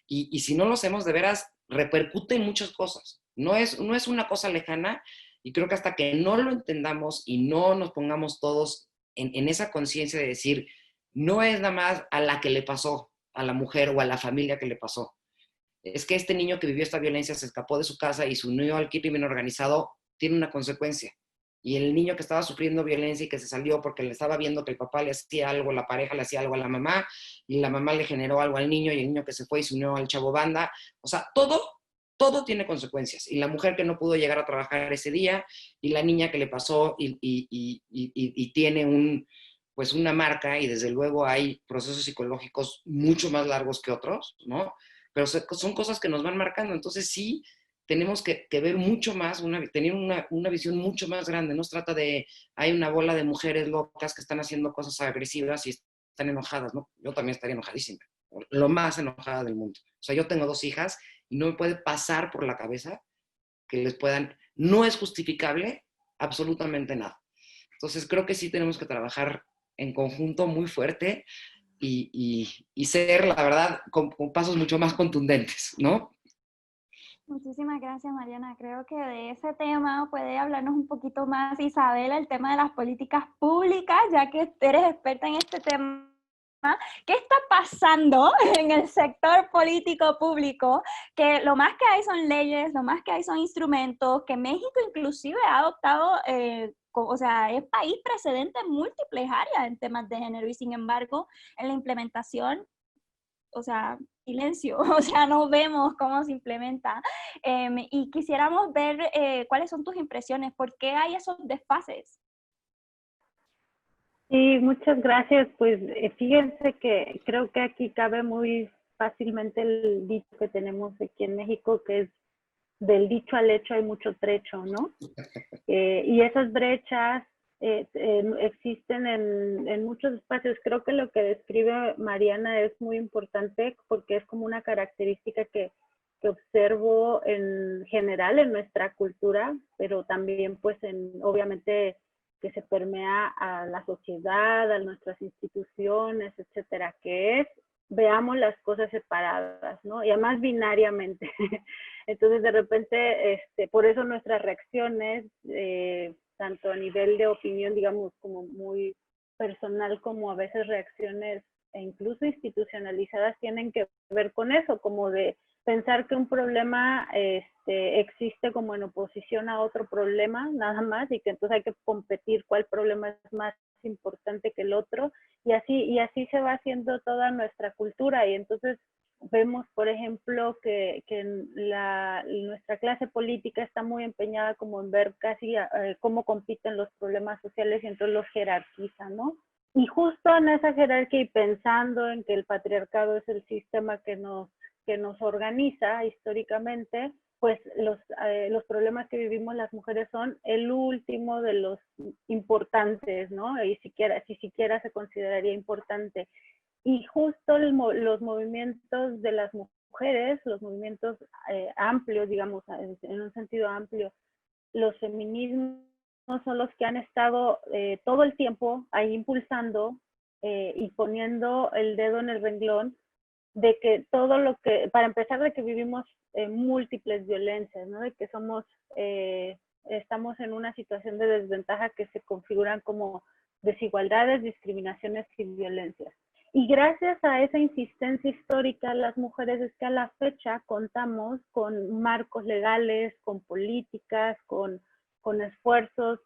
Y si no lo hacemos, de veras, repercute en muchas cosas. No es una cosa lejana, y creo que hasta que no lo entendamos y no nos pongamos todos en esa conciencia de decir, no es nada más a la que le pasó, a la mujer o a la familia que le pasó. Es que este niño que vivió esta violencia se escapó de su casa y se unió al crimen organizado, tiene una consecuencia. Y el niño que estaba sufriendo violencia y que se salió porque le estaba viendo que el papá le hacía algo, la pareja le hacía algo a la mamá, y la mamá le generó algo al niño, y el niño que se fue y se unió al chavo banda. O sea, todo tiene consecuencias. Y la mujer que no pudo llegar a trabajar ese día, y la niña que le pasó y tiene pues una marca, y desde luego hay procesos psicológicos mucho más largos que otros, ¿no? Pero son cosas que nos van marcando. Entonces sí, tenemos que ver mucho más, tener una visión mucho más grande. No se trata de, hay una bola de mujeres locas que están haciendo cosas agresivas y están enojadas, ¿no? Yo también estaría enojadísima, lo más enojada del mundo. O sea, yo tengo 2 hijas y no me puede pasar por la cabeza que les puedan, no es justificable absolutamente nada. Entonces creo que sí tenemos que trabajar en conjunto muy fuerte y ser, la verdad, con pasos mucho más contundentes, ¿no? Muchísimas gracias, Mariana. Creo que de ese tema puede hablarnos un poquito más Isabela, el tema de las políticas públicas, ya que eres experta en este tema. ¿Qué está pasando en el sector político público? Que lo más que hay son leyes, lo más que hay son instrumentos, que México inclusive ha adoptado, o sea, es país precedente en múltiples áreas en temas de género, y sin embargo, en la implementación, o sea, silencio, o sea, no vemos cómo se implementa. Y quisiéramos ver cuáles son tus impresiones, ¿por qué hay esos desfases? Sí, muchas gracias. Pues fíjense que creo que aquí cabe muy fácilmente el dicho que tenemos aquí en México, que es del dicho al hecho hay mucho trecho, ¿no? Y esas brechas existen en muchos espacios. Creo que lo que describe Mariana es muy importante porque es como una característica que observo en general en nuestra cultura, pero también pues obviamente que se permea a la sociedad, a nuestras instituciones, etcétera, que es veamos las cosas separadas, ¿no? Y además binariamente. Entonces, de repente, por eso nuestras reacciones, tanto a nivel de opinión, digamos, como muy personal, como a veces reacciones e incluso institucionalizadas, tienen que ver con eso, como de pensar que un problema existe como en oposición a otro problema, nada más, y que entonces hay que competir cuál problema es más importante que el otro, y así se va haciendo toda nuestra cultura. Y entonces vemos, por ejemplo, que nuestra clase política está muy empeñada como en ver casi cómo compiten los problemas sociales, y entonces los jerarquiza, ¿no? Y justo en esa jerarquía, y pensando en que el patriarcado es el sistema que nos organiza históricamente, pues los problemas que vivimos las mujeres son el último de los importantes, ¿no? Y si siquiera se consideraría importante. Y justo los movimientos de las mujeres, los movimientos amplios, digamos, en un sentido amplio, los feminismos son los que han estado todo el tiempo ahí impulsando y poniendo el dedo en el renglón de que todo lo que, para empezar, de que vivimos múltiples violencias, ¿no? De que somos, estamos en una situación de desventaja que se configuran como desigualdades, discriminaciones y violencias. Y gracias a esa insistencia histórica, las mujeres es que a la fecha contamos con marcos legales, con políticas, con esfuerzos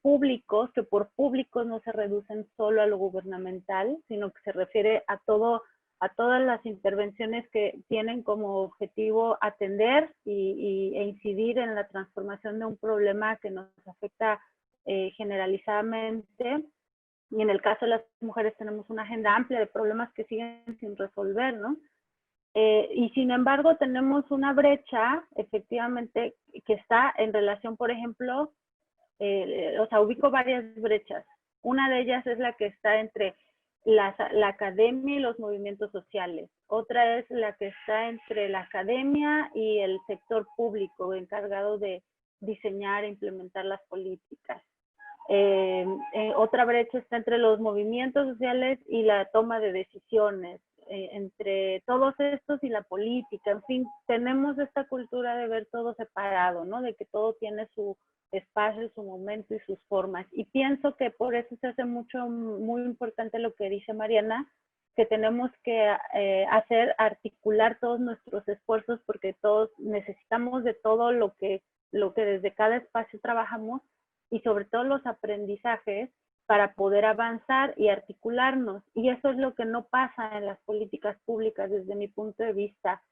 públicos, que por públicos no se reducen solo a lo gubernamental, sino que se refiere a todas las intervenciones que tienen como objetivo atender e incidir en la transformación de un problema que nos afecta generalizadamente. Y en el caso de las mujeres tenemos una agenda amplia de problemas que siguen sin resolver, ¿no? Y sin embargo tenemos una brecha, efectivamente, que está en relación, por ejemplo, o sea, ubico varias brechas. Una de ellas es la que está entre la academia y los movimientos sociales. Otra es la que está entre la academia y el sector público encargado de diseñar e implementar las políticas. Otra brecha está entre los movimientos sociales y la toma de decisiones, entre todos estos y la política. En fin, tenemos esta cultura de ver todo separado, ¿no? De que todo tiene su espacio, su momento y sus formas. Y pienso que por eso se hace muy importante lo que dice Mariana, que tenemos que articular todos nuestros esfuerzos, porque todos necesitamos de todo lo que desde cada espacio trabajamos, y sobre todo los aprendizajes para poder avanzar y articularnos. Y eso es lo que no pasa en las políticas públicas desde mi punto de vista.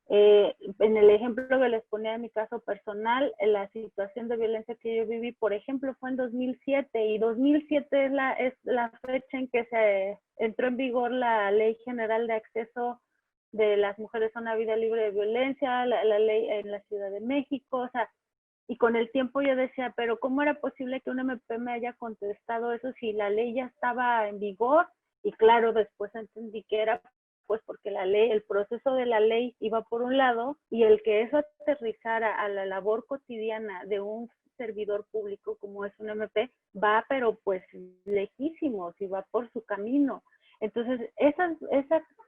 En el ejemplo que les ponía en mi caso personal, la situación de violencia que yo viví, por ejemplo, fue en 2007, y 2007 es la fecha en que se entró en vigor la Ley General de Acceso de las Mujeres a una Vida Libre de Violencia, la ley en la Ciudad de México, o sea, y con el tiempo yo decía, pero ¿cómo era posible que un MP me haya contestado eso si la ley ya estaba en vigor? Y claro, después entendí que era pues porque la ley, el proceso de la ley iba por un lado, y el que eso aterrizara a la labor cotidiana de un servidor público como es un MP, va pero pues lejísimos y va por su camino. Entonces, esa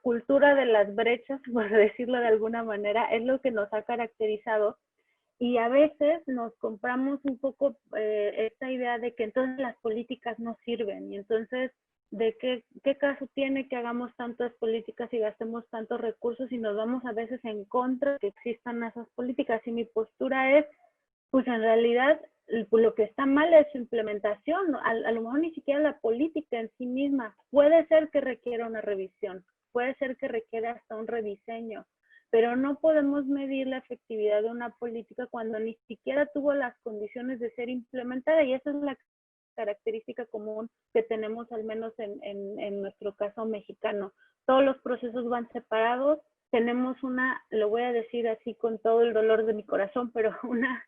cultura de las brechas, por decirlo de alguna manera, es lo que nos ha caracterizado. Y a veces nos compramos un poco esta idea de que entonces las políticas no sirven, y entonces de qué caso tiene que hagamos tantas políticas y gastemos tantos recursos, y nos vamos a veces en contra de que existan esas políticas. Y mi postura es, pues en realidad lo que está mal es su implementación. A lo mejor ni siquiera la política en sí misma. Puede ser que requiera una revisión, puede ser que requiera hasta un rediseño, pero no podemos medir la efectividad de una política cuando ni siquiera tuvo las condiciones de ser implementada, y esa es la característica común que tenemos, al menos en nuestro caso mexicano. Todos los procesos van separados, tenemos lo voy a decir así con todo el dolor de mi corazón, pero una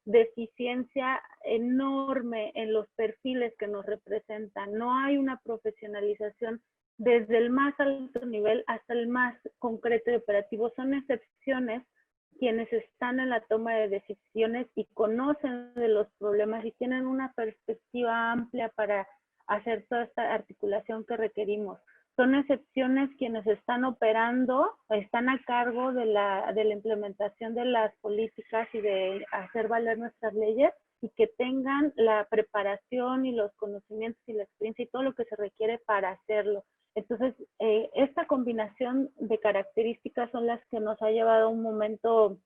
deficiencia enorme en los perfiles que nos representan. No hay una profesionalización desde el más alto nivel hasta el más concreto y operativo. Son excepciones quienes están en la toma de decisiones y conocen de los problemas y tienen una perspectiva amplia para hacer toda esta articulación que requerimos. Son excepciones quienes están operando, están a cargo de la implementación de las políticas y de hacer valer nuestras leyes, y que tengan la preparación y los conocimientos y la experiencia y todo lo que se requiere para hacerlo. Entonces, esta combinación de características son las que nos ha llevado a un momento,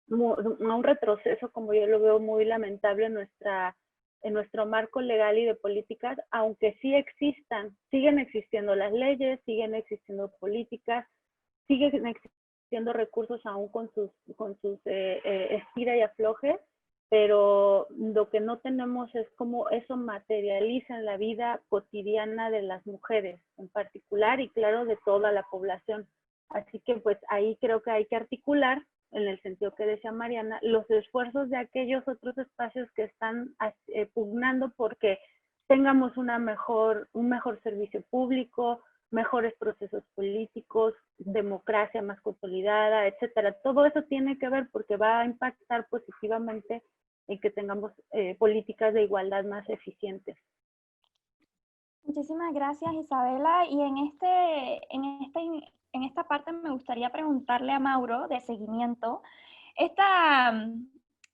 a un retroceso, como yo lo veo, muy lamentable en nuestro marco legal y de políticas, aunque sí siguen existiendo las leyes, siguen existiendo políticas, siguen existiendo recursos aún con sus estira y aflojes, pero lo que no tenemos es cómo eso materializa en la vida cotidiana de las mujeres en particular, y claro, de toda la población. Así que pues ahí creo que hay que articular, en el sentido que decía Mariana, los esfuerzos de aquellos otros espacios que están pugnando porque tengamos un mejor servicio público, mejores procesos políticos, democracia más consolidada, etcétera. Todo eso tiene que ver porque va a impactar positivamente en que tengamos políticas de igualdad más eficientes. Muchísimas gracias, Isabela. Y en esta en esta parte me gustaría preguntarle a Mauro de seguimiento.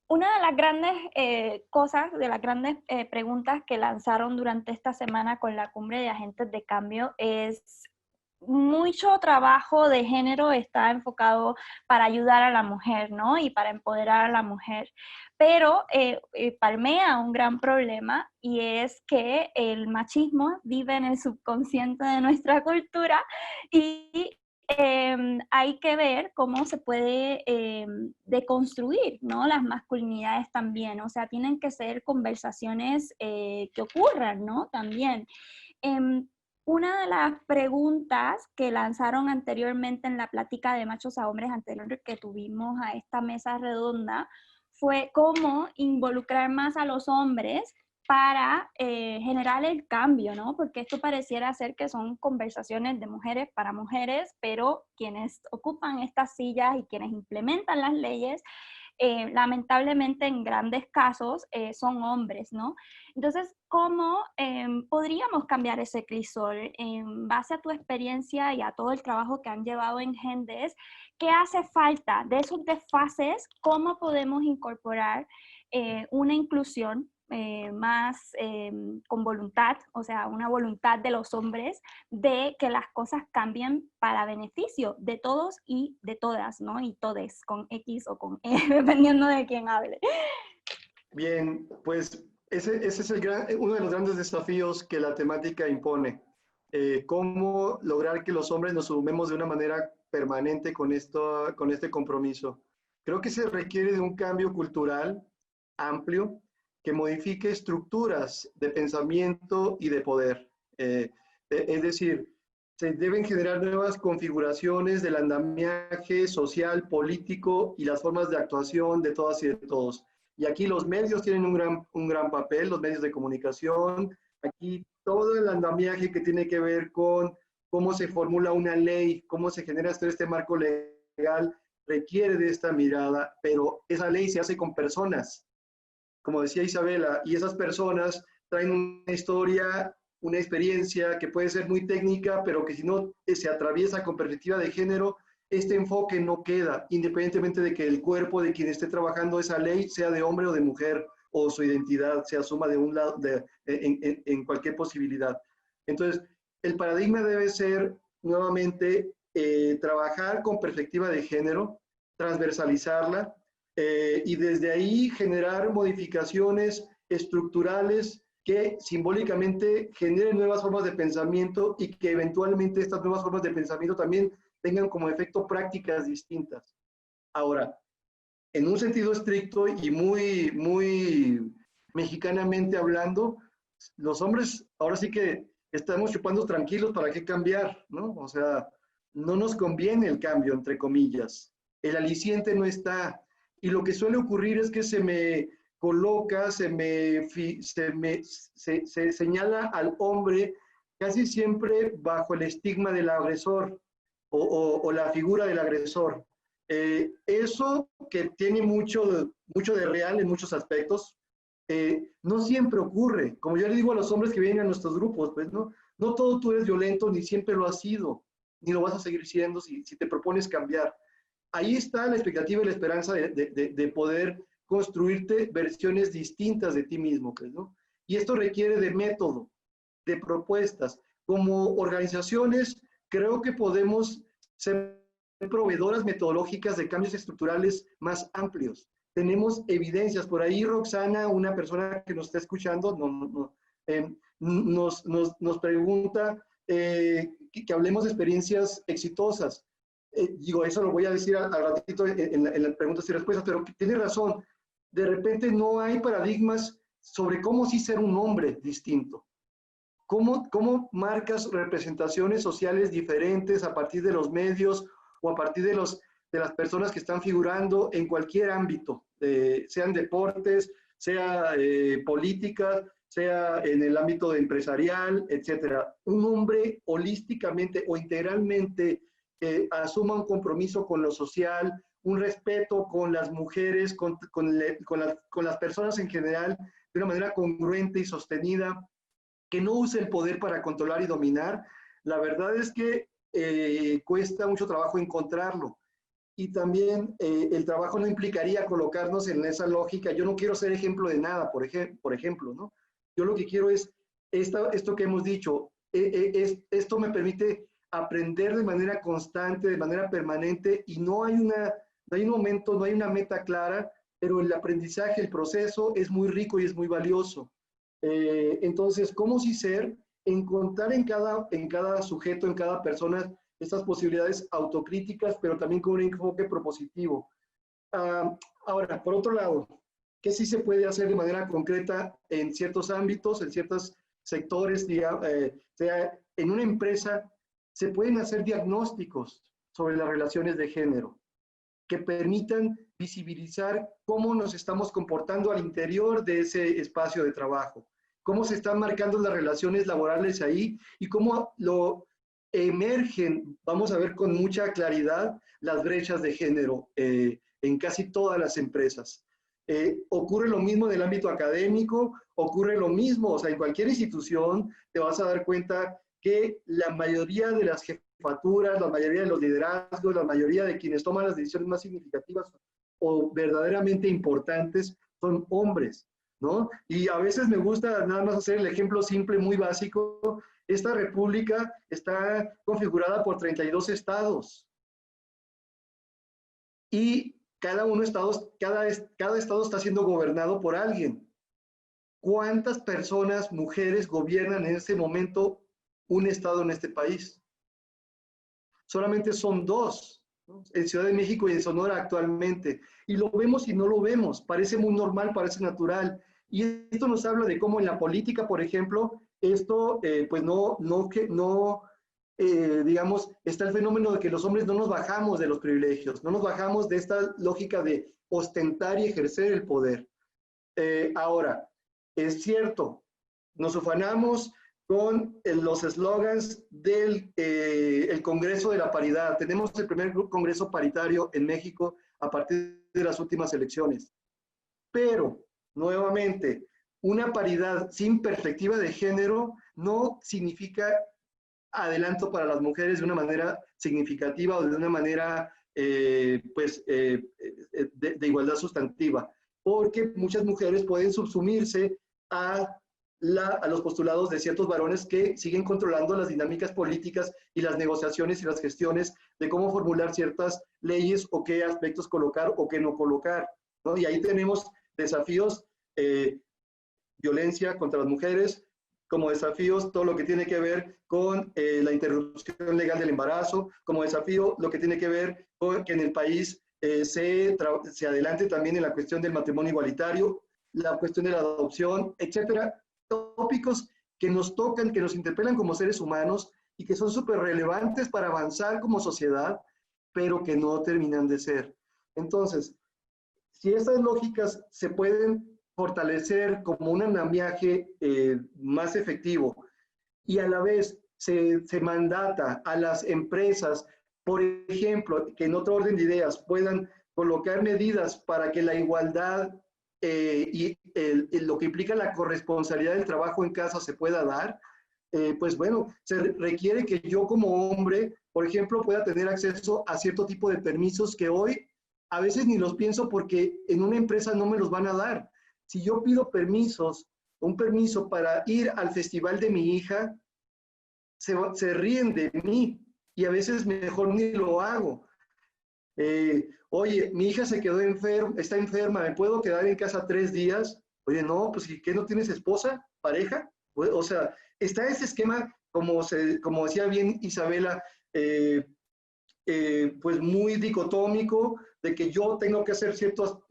Una de las grandes cosas, de las grandes preguntas que lanzaron durante esta semana con la cumbre de agentes de cambio es mucho trabajo de género está enfocado para ayudar a la mujer, ¿no? Y para empoderar a la mujer. Pero palmea un gran problema y es que el machismo vive en el subconsciente de nuestra cultura y hay que ver cómo se puede deconstruir, ¿no? Las masculinidades también, o sea, tienen que ser conversaciones que ocurran, ¿no? También. Una de las preguntas que lanzaron anteriormente en la plática de machos a hombres anterior que tuvimos a esta mesa redonda fue cómo involucrar más a los hombres para generar el cambio, ¿no? Porque esto pareciera ser que son conversaciones de mujeres para mujeres, pero quienes ocupan estas sillas y quienes implementan las leyes, lamentablemente en grandes casos son hombres, ¿no? Entonces, ¿cómo podríamos cambiar ese crisol? En base a tu experiencia y a todo el trabajo que han llevado en Gendes, ¿qué hace falta de esos desfases? ¿Cómo podemos incorporar una inclusión más con voluntad, o sea, una voluntad de los hombres de que las cosas cambien para beneficio de todos y de todas, ¿no? Y todes, con X o con E, dependiendo de quién hable. Bien, pues ese es uno de los grandes desafíos que la temática impone. Cómo lograr que los hombres nos sumemos de una manera permanente con este compromiso. Creo que se requiere de un cambio cultural amplio que modifique estructuras de pensamiento y de poder. Es decir, se deben generar nuevas configuraciones del andamiaje social, político y las formas de actuación de todas y de todos. Y aquí los medios tienen un gran papel, los medios de comunicación. Aquí todo el andamiaje que tiene que ver con cómo se formula una ley, cómo se genera este marco legal, requiere de esta mirada, pero esa ley se hace con personas, como decía Isabela, y esas personas traen una historia, una experiencia que puede ser muy técnica, pero que si no se atraviesa con perspectiva de género, este enfoque no queda, independientemente de que el cuerpo de quien esté trabajando esa ley sea de hombre o de mujer, o su identidad se asuma de un lado, en cualquier posibilidad. Entonces, el paradigma debe ser nuevamente trabajar con perspectiva de género, transversalizarla, y desde ahí generar modificaciones estructurales que simbólicamente generen nuevas formas de pensamiento y que eventualmente estas nuevas formas de pensamiento también tengan como efecto prácticas distintas. Ahora, en un sentido estricto y muy mexicanamente hablando, los hombres ahora sí que estamos chupando tranquilos, ¿para qué cambiar? ¿No? O sea, no nos conviene el cambio, entre comillas. El aliciente no está. Y lo que suele ocurrir es que se me coloca, se señala al hombre casi siempre bajo el estigma del agresor o la figura del agresor. Eso que tiene mucho de real en muchos aspectos, no siempre ocurre. Como yo le digo a los hombres que vienen a nuestros grupos, pues no todo tú eres violento, ni siempre lo has sido, ni lo vas a seguir siendo si te propones cambiar. Ahí está la expectativa y la esperanza de poder construirte versiones distintas de ti mismo, pues, ¿no? Y esto requiere de método, de propuestas. Como organizaciones, creo que podemos ser proveedoras metodológicas de cambios estructurales más amplios. Tenemos evidencias. Por ahí Roxana, una persona que nos está escuchando, nos pregunta que hablemos de experiencias exitosas. Digo, eso lo voy a decir al ratito en las preguntas y respuestas, pero tiene razón. De repente no hay paradigmas sobre cómo sí ser un hombre distinto. ¿Cómo marcas representaciones sociales diferentes a partir de los medios o a partir de las personas que están figurando en cualquier ámbito, sean deportes, sea política, sea en el ámbito empresarial, etcétera? Un hombre holísticamente o integralmente asuma un compromiso con lo social, un respeto con las mujeres, con las personas en general, de una manera congruente y sostenida, que no use el poder para controlar y dominar. La verdad es que cuesta mucho trabajo encontrarlo. Y también el trabajo no implicaría colocarnos en esa lógica. Yo no quiero ser ejemplo de nada, por ejemplo, ¿no? Yo lo que quiero es esto que hemos dicho. Esto me permite aprender de manera constante, de manera permanente, y no hay un momento, no hay una meta clara, pero el aprendizaje, el proceso es muy rico y es muy valioso. Entonces, ¿cómo sí ser? Encontrar en cada sujeto, en cada persona, estas posibilidades autocríticas, pero también con un enfoque propositivo. Ahora, por otro lado, ¿qué sí se puede hacer de manera concreta en ciertos ámbitos, en ciertos sectores? Sea, en una empresa se pueden hacer diagnósticos sobre las relaciones de género que permitan visibilizar cómo nos estamos comportando al interior de ese espacio de trabajo, cómo se están marcando las relaciones laborales ahí y cómo lo emergen, vamos a ver con mucha claridad, las brechas de género en casi todas las empresas. Ocurre lo mismo en el ámbito académico, ocurre lo mismo, o sea, en cualquier institución te vas a dar cuenta que la mayoría de las jefaturas, la mayoría de los liderazgos, la mayoría de quienes toman las decisiones más significativas o verdaderamente importantes son hombres, ¿no? Y a veces me gusta nada más hacer el ejemplo simple, muy básico. Esta república está configurada por 32 estados. Y cada estado está siendo gobernado por alguien. ¿Cuántas personas, mujeres, gobiernan en este momento un estado en este país? Solamente son 2, ¿no? En Ciudad de México y en Sonora actualmente. Y lo vemos y no lo vemos. Parece muy normal, parece natural. Y esto nos habla de cómo en la política, por ejemplo, esto, pues digamos, está el fenómeno de que los hombres no nos bajamos de los privilegios, no nos bajamos de esta lógica de ostentar y ejercer el poder. Ahora, es cierto, nos ufanamos con los eslogans del el Congreso de la Paridad. Tenemos el primer Congreso paritario en México a partir de las últimas elecciones. Pero, nuevamente, una paridad sin perspectiva de género no significa adelanto para las mujeres de una manera significativa o de una manera de igualdad sustantiva, porque muchas mujeres pueden subsumirse a los postulados de ciertos varones que siguen controlando las dinámicas políticas y las negociaciones y las gestiones de cómo formular ciertas leyes o qué aspectos colocar o qué no colocar, ¿no? Y ahí tenemos desafíos, violencia contra las mujeres, como desafíos todo lo que tiene que ver con la interrupción legal del embarazo, como desafío lo que tiene que ver con que en el país se adelante también en la cuestión del matrimonio igualitario, la cuestión de la adopción, etcétera. Tópicos que nos tocan, que nos interpelan como seres humanos y que son súper relevantes para avanzar como sociedad, pero que no terminan de ser. Entonces, si estas lógicas se pueden fortalecer como un andamiaje más efectivo y a la vez se mandata a las empresas, por ejemplo, que en otro orden de ideas puedan colocar medidas para que la igualdad y lo que implica la corresponsabilidad del trabajo en casa se pueda dar, pues bueno, se requiere que yo como hombre, por ejemplo, pueda tener acceso a cierto tipo de permisos que hoy a veces ni los pienso porque en una empresa no me los van a dar. Si yo pido un permiso para ir al festival de mi hija, se ríen de mí y a veces mejor ni lo hago. Oye, mi hija se quedó está enferma, ¿me puedo quedar en casa 3 días? Oye, no, pues ¿qué no tienes esposa, pareja? O sea, está ese esquema, como decía bien Isabela, pues muy dicotómico, de que yo tengo que hacer ciertos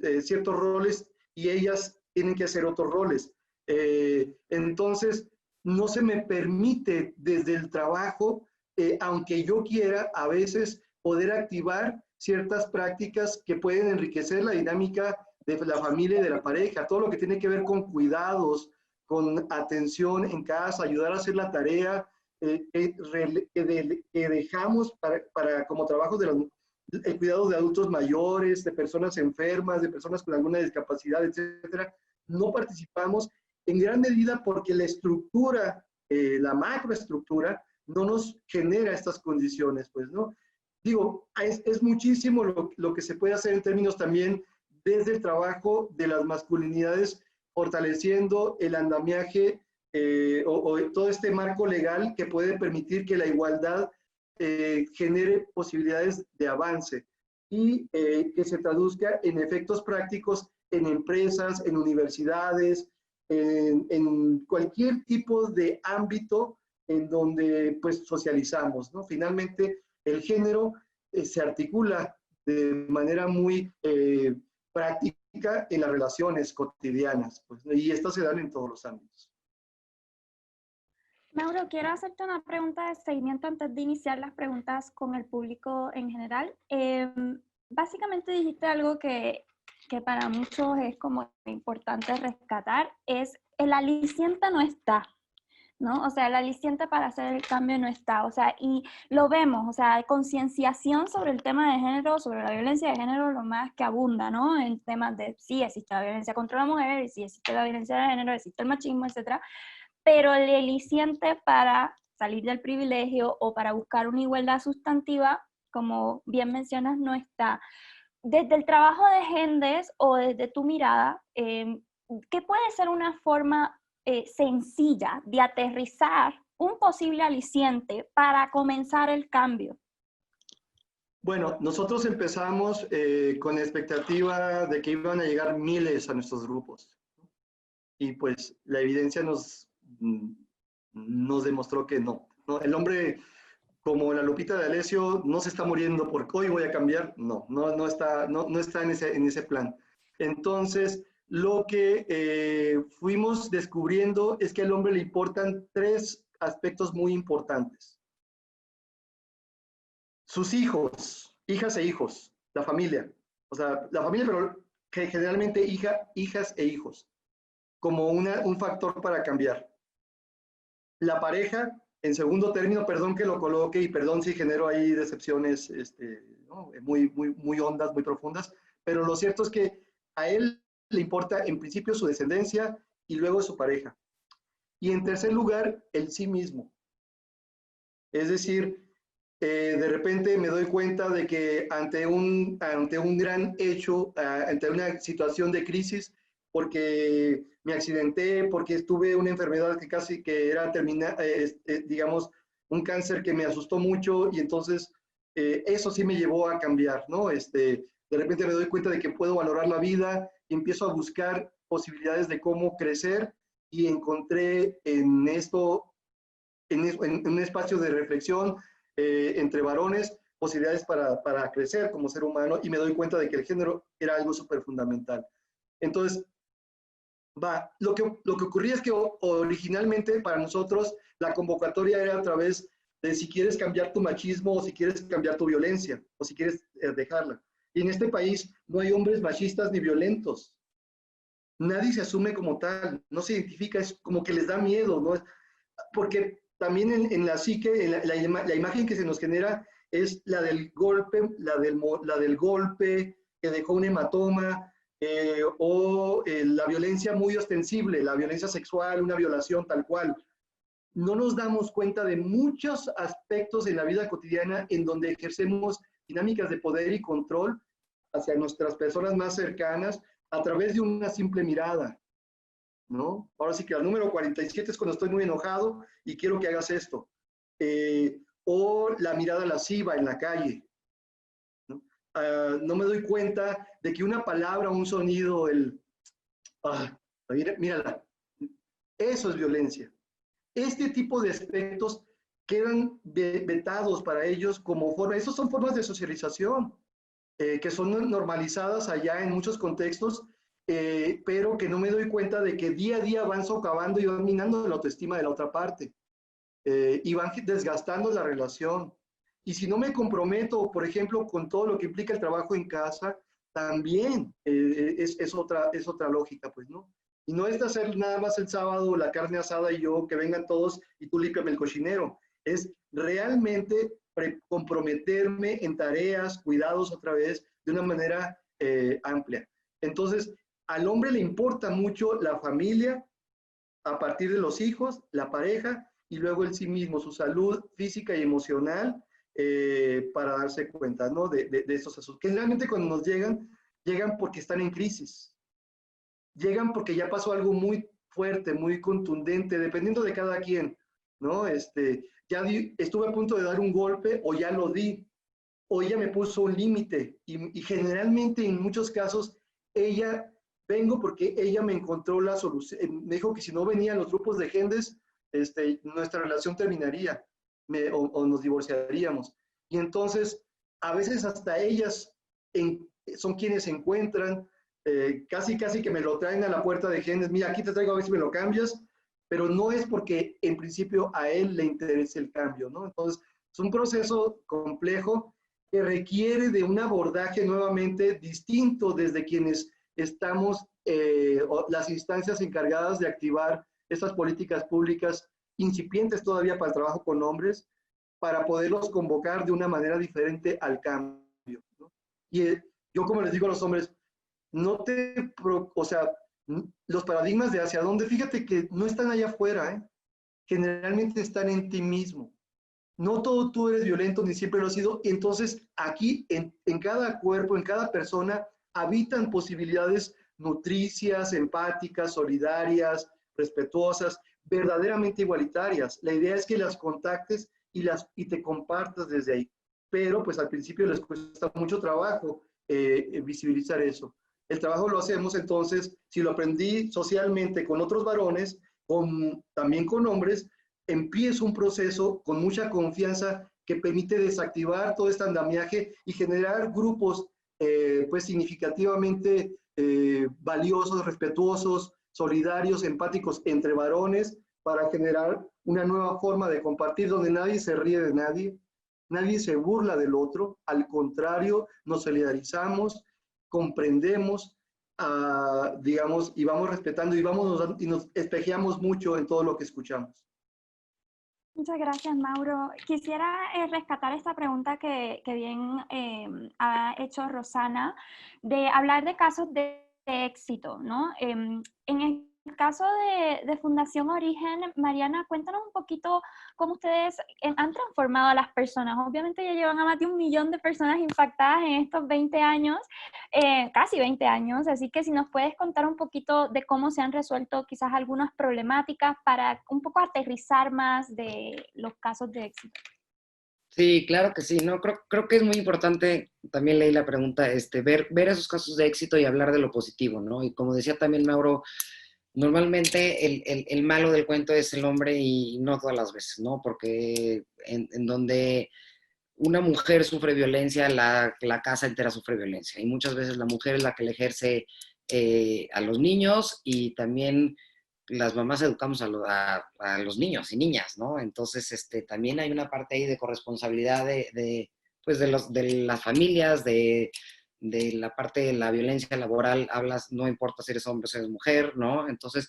roles y ellas tienen que hacer otros roles. Entonces, no se me permite desde el trabajo, aunque yo quiera, a veces poder activar ciertas prácticas que pueden enriquecer la dinámica de la familia y de la pareja, todo lo que tiene que ver con cuidados, con atención en casa, ayudar a hacer la tarea que dejamos para como trabajo el cuidado de adultos mayores, de personas enfermas, de personas con alguna discapacidad, etcétera. No participamos en gran medida porque la estructura, la macroestructura, no nos genera estas condiciones, pues, ¿no? Digo, es muchísimo lo que se puede hacer en términos también desde el trabajo de las masculinidades, fortaleciendo el andamiaje o todo este marco legal que puede permitir que la igualdad genere posibilidades de avance y que se traduzca en efectos prácticos en empresas, en universidades, en cualquier tipo de ámbito en donde pues socializamos, ¿no? Finalmente, el género se articula de manera muy práctica en las relaciones cotidianas, pues, y estas se dan en todos los ámbitos. Mauro, quiero hacerte una pregunta de seguimiento antes de iniciar las preguntas con el público en general. Básicamente dijiste algo que para muchos es como importante rescatar, es el aliciente no está, ¿no? O sea, el aliciente para hacer el cambio no está, o sea, y lo vemos, o sea, concienciación sobre el tema de género, sobre la violencia de género, lo más que abunda, ¿no? En temas de sí existe la violencia contra la mujer, y sí existe la violencia de género, existe el machismo, etcétera, pero el aliciente para salir del privilegio o para buscar una igualdad sustantiva, como bien mencionas, no está. Desde el trabajo de Gendes o desde tu mirada, ¿qué puede ser una forma sencilla de aterrizar un posible aliciente para comenzar el cambio? Bueno, nosotros empezamos con la expectativa de que iban a llegar miles a nuestros grupos. Y pues la evidencia nos demostró que no, ¿no? El hombre, como la Lupita de Alessio, no se está muriendo porque hoy voy a cambiar. No está en ese plan. Entonces, lo que fuimos descubriendo es que al hombre le importan 3 aspectos muy importantes. Sus hijos, hijas e hijos, la familia. O sea, la familia, pero que generalmente hijas e hijos, como un factor para cambiar. La pareja, en segundo término, perdón que lo coloque y perdón si genero ahí decepciones ¿no? muy hondas, muy profundas, pero lo cierto es que a él le importa en principio su descendencia y luego su pareja. Y en tercer lugar, el sí mismo. Es decir, de repente me doy cuenta de que ante un gran hecho, ante una situación de crisis, porque me accidenté, porque tuve una enfermedad que casi que era terminal, digamos, un cáncer que me asustó mucho y entonces eso sí me llevó a cambiar, ¿no? De repente me doy cuenta de que puedo valorar la vida y empiezo a buscar posibilidades de cómo crecer y encontré en esto, en un espacio de reflexión entre varones, posibilidades para crecer como ser humano y me doy cuenta de que el género era algo súper fundamental. Entonces, lo que ocurría es que originalmente para nosotros la convocatoria era a través de si quieres cambiar tu machismo o si quieres cambiar tu violencia o si quieres dejarla. Y en este país no hay hombres machistas ni violentos. Nadie se asume como tal, no se identifica, es como que les da miedo, ¿no? Porque también en la psique, la imagen que se nos genera es la del golpe, la del golpe que dejó un hematoma, o la violencia muy ostensible, la violencia sexual, una violación tal cual. No nos damos cuenta de muchos aspectos en la vida cotidiana en donde ejercemos dinámicas de poder y control hacia nuestras personas más cercanas a través de una simple mirada, ¿no? Ahora sí que al número 47 es cuando estoy muy enojado y quiero que hagas esto. O la mirada lasciva en la calle, ¿no? No me doy cuenta de que una palabra, un sonido, mírala, eso es violencia. Este tipo de aspectos quedan vetados para ellos como forma, esas son formas de socialización que son normalizadas allá en muchos contextos, pero que no me doy cuenta de que día a día van socavando y van minando la autoestima de la otra parte y van desgastando la relación. Y si no me comprometo, por ejemplo, con todo lo que implica el trabajo en casa, también es otra lógica, pues, ¿no? Y no es de hacer nada más el sábado la carne asada y yo, que vengan todos y tú límpiame el cochinero. Es realmente comprometerme en tareas, cuidados otra vez, de una manera amplia. Entonces, al hombre le importa mucho la familia, a partir de los hijos, la pareja, y luego el sí mismo, su salud física y emocional, para darse cuenta, ¿no? De estos asuntos. Que generalmente cuando nos llegan, llegan porque están en crisis, llegan porque ya pasó algo muy fuerte, muy contundente, dependiendo de cada quien, ¿no? Estuve a punto de dar un golpe o ya lo di, o ella me puso un límite y generalmente en muchos casos ella, vengo porque ella me encontró la solución, me dijo que si no venían los grupos de gentes, nuestra relación terminaría o nos divorciaríamos. Y entonces, a veces hasta ellas son quienes encuentran, casi que me lo traen a la puerta de gentes, mira, aquí te traigo a ver si me lo cambias, pero no es porque en principio a él le interese el cambio, ¿no? Entonces, es un proceso complejo que requiere de un abordaje nuevamente distinto desde quienes estamos, las instancias encargadas de activar estas políticas públicas incipientes todavía para el trabajo con hombres, para poderlos convocar de una manera diferente al cambio, ¿no? Y yo como les digo a los hombres, no te, o sea, los paradigmas de hacia dónde, fíjate que no están allá afuera, ¿eh? Generalmente están en ti mismo. No todo tú eres violento, ni siempre lo has sido. Entonces, aquí, en cada cuerpo, en cada persona, habitan posibilidades nutricias, empáticas, solidarias, respetuosas, verdaderamente igualitarias. La idea es que las contactes y te compartas desde ahí. Pero, pues, al principio les cuesta mucho trabajo visibilizar eso. El trabajo lo hacemos, entonces, si lo aprendí socialmente con otros varones, también con hombres, empieza un proceso con mucha confianza que permite desactivar todo este andamiaje y generar grupos pues significativamente valiosos, respetuosos, solidarios, empáticos entre varones para generar una nueva forma de compartir donde nadie se ríe de nadie, nadie se burla del otro, al contrario, nos solidarizamos, comprendemos, digamos, y vamos respetando y nos espejeamos mucho en todo lo que escuchamos. Muchas gracias, Mauro. Quisiera rescatar esta pregunta que bien ha hecho Rosana, de hablar de casos de éxito, ¿no? En el caso de Fundación Origen, Mariana, cuéntanos un poquito cómo ustedes han transformado a las personas. Obviamente ya llevan a más de 1 millón de personas impactadas en estos 20 años, casi 20 años, así que si nos puedes contar un poquito de cómo se han resuelto quizás algunas problemáticas para un poco aterrizar más de los casos de éxito. Sí, claro que sí, ¿no? Creo que es muy importante, también leí la pregunta, ver esos casos de éxito y hablar de lo positivo, ¿no? Y como decía también Mauro, normalmente el malo del cuento es el hombre y no todas las veces, ¿no? Porque en donde una mujer sufre violencia, la casa entera sufre violencia. Y muchas veces la mujer es la que le ejerce a los niños y también las mamás educamos a los niños y niñas, ¿no? Entonces, también hay una parte ahí de corresponsabilidad pues de las familias, de la parte de la violencia laboral, hablas, no importa si eres hombre o si eres mujer, ¿no? Entonces,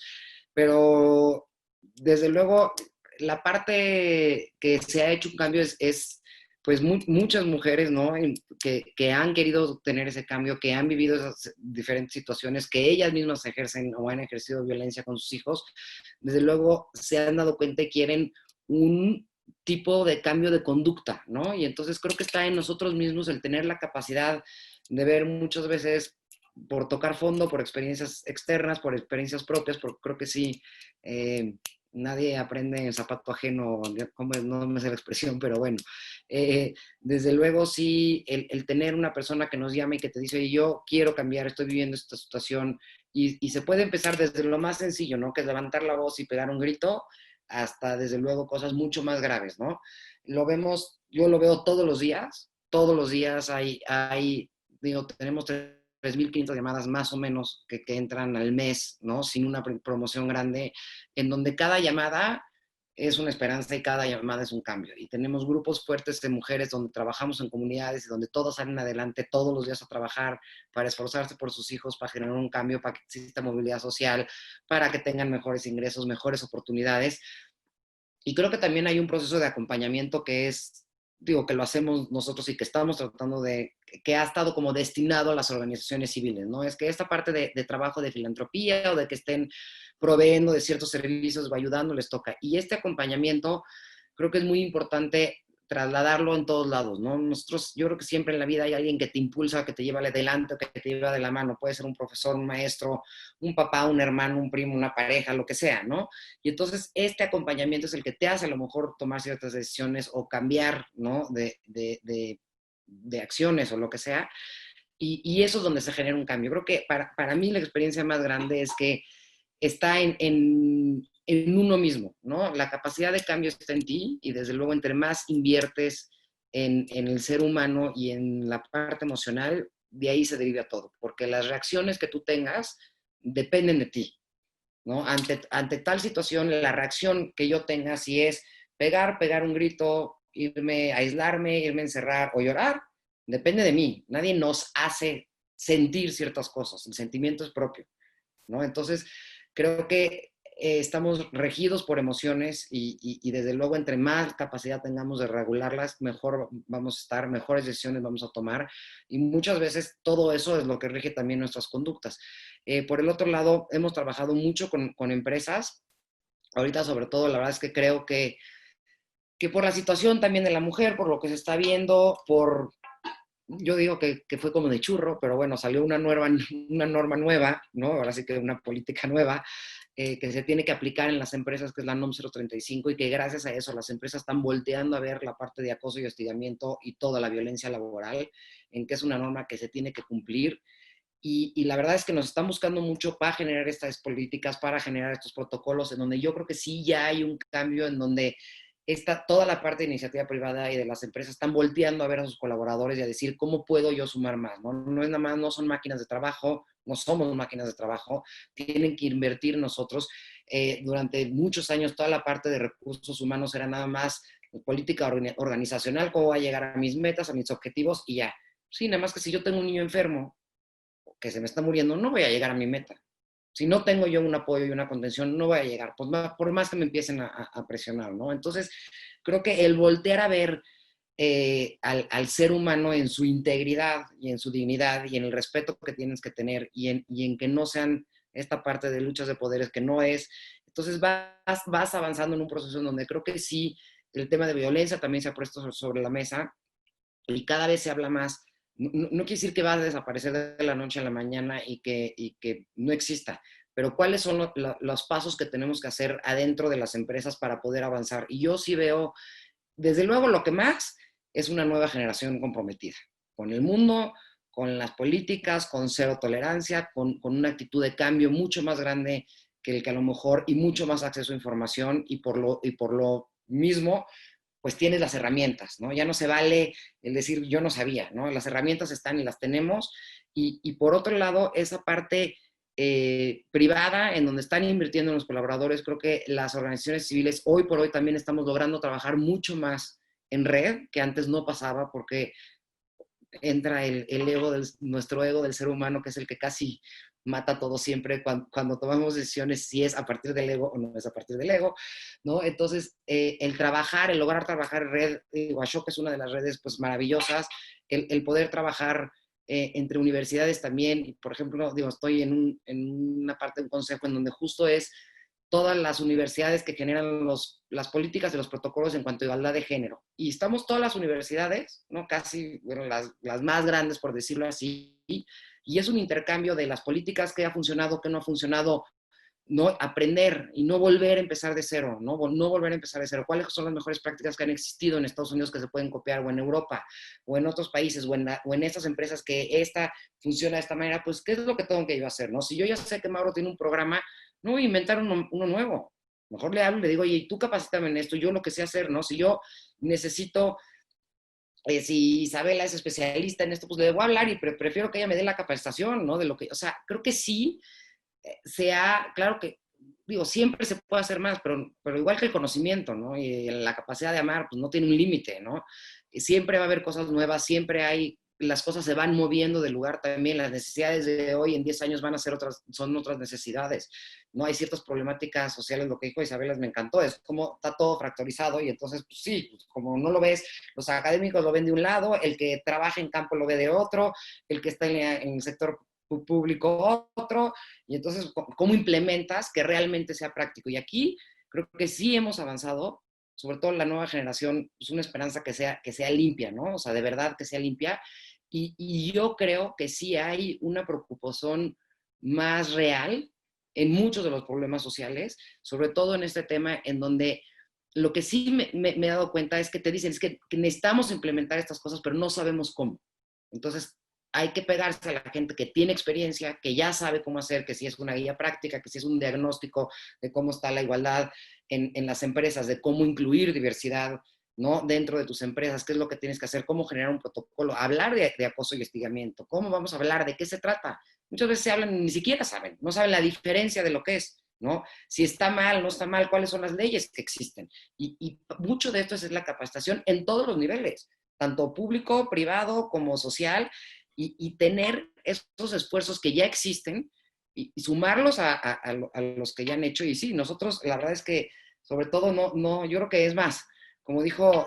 pero desde luego, la parte que se ha hecho un cambio es pues muchas mujeres, ¿no? Que han querido tener ese cambio, que han vivido esas diferentes situaciones, que ellas mismas ejercen o han ejercido violencia con sus hijos, desde luego se han dado cuenta y quieren un tipo de cambio de conducta, ¿no? Y entonces creo que está en nosotros mismos el tener la capacidad de ver muchas veces por tocar fondo, por experiencias externas, por experiencias propias, porque creo que sí, nadie aprende en zapato ajeno, no me sé la expresión, pero bueno, desde luego sí, el tener una persona que nos llame y que te dice, yo quiero cambiar, estoy viviendo esta situación, y se puede empezar desde lo más sencillo, ¿no? Que es levantar la voz y pegar un grito, hasta desde luego cosas mucho más graves, ¿no? Yo lo veo todos los días digo, tenemos 3.500 llamadas más o menos que entran al mes, ¿no? Sin una promoción grande, en donde cada llamada es una esperanza y cada llamada es un cambio. Y tenemos grupos fuertes de mujeres donde trabajamos en comunidades y donde todos salen adelante todos los días a trabajar para esforzarse por sus hijos, para generar un cambio, para que exista movilidad social, para que tengan mejores ingresos, mejores oportunidades. Y creo que también hay un proceso de acompañamiento que es digo, que lo hacemos nosotros y que estamos tratando de, que ha estado como destinado a las organizaciones civiles, ¿no? Es que esta parte de trabajo de filantropía o de que estén proveyendo de ciertos servicios o ayudando les toca. Y este acompañamiento creo que es muy importante trasladarlo en todos lados, ¿no? Nosotros, yo creo que siempre en la vida hay alguien que te impulsa, que te lleva adelante, o que te lleva de la mano. Puede ser un profesor, un maestro, un papá, un hermano, un primo, una pareja, lo que sea, ¿no? Y entonces este acompañamiento es el que te hace a lo mejor tomar ciertas decisiones o cambiar, ¿no? De acciones o lo que sea. Y eso es donde se genera un cambio. Creo que para mí la experiencia más grande es que está en uno mismo, ¿no? La capacidad de cambio está en ti y desde luego entre más inviertes en el ser humano y en la parte emocional, de ahí se deriva todo, porque las reacciones que tú tengas dependen de ti, ¿no? Ante tal situación, la reacción que yo tenga, si es pegar un grito, irme a aislarme, irme a encerrar o llorar, depende de mí. Nadie nos hace sentir ciertas cosas, el sentimiento es propio, ¿no? Entonces, creo que estamos regidos por emociones y desde luego entre más capacidad tengamos de regularlas, mejor vamos a estar, mejores decisiones vamos a tomar y muchas veces todo eso es lo que rige también nuestras conductas. Por el otro lado, hemos trabajado mucho con empresas. Ahorita sobre todo, la verdad es que creo que por la situación también de la mujer, por lo que se está viendo, yo digo que fue como de churro, pero bueno, salió una norma nueva, ¿no? Ahora sí que una política nueva que se tiene que aplicar en las empresas, que es la NOM 035, y que gracias a eso las empresas están volteando a ver la parte de acoso y hostigamiento y toda la violencia laboral, en que es una norma que se tiene que cumplir. Y la verdad es que nos están buscando mucho para generar estas políticas, para generar estos protocolos, en donde yo creo que sí ya hay un cambio, en donde toda la parte de iniciativa privada y de las empresas están volteando a ver a sus colaboradores y a decir, ¿cómo puedo yo sumar más? No, no es nada más, no son máquinas de trabajo, no somos máquinas de trabajo, tienen que invertir nosotros. Durante muchos años toda la parte de recursos humanos era nada más política organizacional, cómo voy a llegar a mis metas, a mis objetivos y ya. Sí, nada más que si yo tengo un niño enfermo que se me está muriendo, no voy a llegar a mi meta. Si no tengo yo un apoyo y una contención, no voy a llegar, pues por más que me empiecen a presionar, ¿no? Entonces, creo que el voltear a ver al ser humano en su integridad y en su dignidad y en el respeto que tienes que tener y en que no sean esta parte de luchas de poderes que no es, entonces vas avanzando en un proceso en donde creo que sí, el tema de violencia también se ha puesto sobre la mesa y cada vez se habla más. No quiere decir que va a desaparecer de la noche a la mañana y que no exista, pero cuáles son los pasos que tenemos que hacer adentro de las empresas para poder avanzar. Y yo sí veo, desde luego, lo que más es una nueva generación comprometida con el mundo, con las políticas, con cero tolerancia, con una actitud de cambio mucho más grande que el que a lo mejor, y mucho más acceso a información, y por lo mismo pues tienes las herramientas, ¿no? Ya no se vale el decir yo no sabía, ¿no? Las herramientas están y las tenemos. Y por otro lado, esa parte privada en donde están invirtiendo los colaboradores, creo que las organizaciones civiles hoy por hoy también estamos logrando trabajar mucho más en red, que antes no pasaba porque entra el ego, nuestro ego del ser humano, que es el que casi mata todo siempre cuando tomamos decisiones, si es a partir del ego o no es a partir del ego, ¿no? Entonces, el lograr trabajar en red, Ashoka es una de las redes pues maravillosas, el poder trabajar entre universidades también, por ejemplo, digo, estoy en una parte de un consejo en donde justo es todas las universidades que generan las políticas y los protocolos en cuanto a igualdad de género. Y estamos todas las universidades, ¿no? Casi, bueno, las más grandes, por decirlo así, y es un intercambio de las políticas que ha funcionado, que no ha funcionado, no aprender y no volver a empezar de cero, ¿no? No volver a empezar de cero. ¿Cuáles son las mejores prácticas que han existido en Estados Unidos que se pueden copiar, o en Europa, o en otros países, o en estas empresas que esta funciona de esta manera? Pues, ¿qué es lo que tengo que yo hacer, no? Si yo ya sé que Mauro tiene un programa, no voy a inventar uno nuevo. Mejor le hablo y le digo, oye, tú capacítame en esto, yo lo que sé hacer, ¿no? Si yo necesito, si Isabela es especialista en esto, pues le debo hablar y prefiero que ella me dé la capacitación, ¿no? De lo que, o sea, creo que sí, claro que, digo, siempre se puede hacer más, pero igual que el conocimiento, ¿no? Y la capacidad de amar, pues no tiene un límite, ¿no? Y siempre va a haber cosas nuevas, siempre hay las cosas se van moviendo de lugar también, las necesidades de hoy en 10 años van a ser son otras necesidades, ¿no? Hay ciertas problemáticas sociales, lo que dijo Isabela me encantó, es como está todo fracturizado y entonces, pues sí, pues como no lo ves, los académicos lo ven de un lado, el que trabaja en campo lo ve de otro, el que está en el sector público otro, y entonces, ¿cómo implementas que realmente sea práctico? Y aquí creo que sí hemos avanzado, sobre todo la nueva generación, es una esperanza que sea limpia, ¿no? O sea, de verdad que sea limpia. Y yo creo que sí hay una preocupación más real en muchos de los problemas sociales, sobre todo en este tema en donde lo que sí me he dado cuenta es que te dicen es que necesitamos implementar estas cosas, pero no sabemos cómo. Entonces, hay que pegarse a la gente que tiene experiencia, que ya sabe cómo hacer, que si es una guía práctica, que si es un diagnóstico de cómo está la igualdad en las empresas, de cómo incluir diversidad, ¿no? Dentro de tus empresas, qué es lo que tienes que hacer, cómo generar un protocolo, hablar de acoso y hostigamiento, cómo vamos a hablar, de qué se trata. Muchas veces se hablan, ni siquiera saben, no saben la diferencia de lo que es, ¿no? Si está mal, no está mal, cuáles son las leyes que existen. Y mucho de esto es la capacitación en todos los niveles, tanto público, privado, como social, y tener esos esfuerzos que ya existen y sumarlos a los que ya han hecho. Y sí, nosotros, la verdad es que, sobre todo, yo creo que es más, como dijo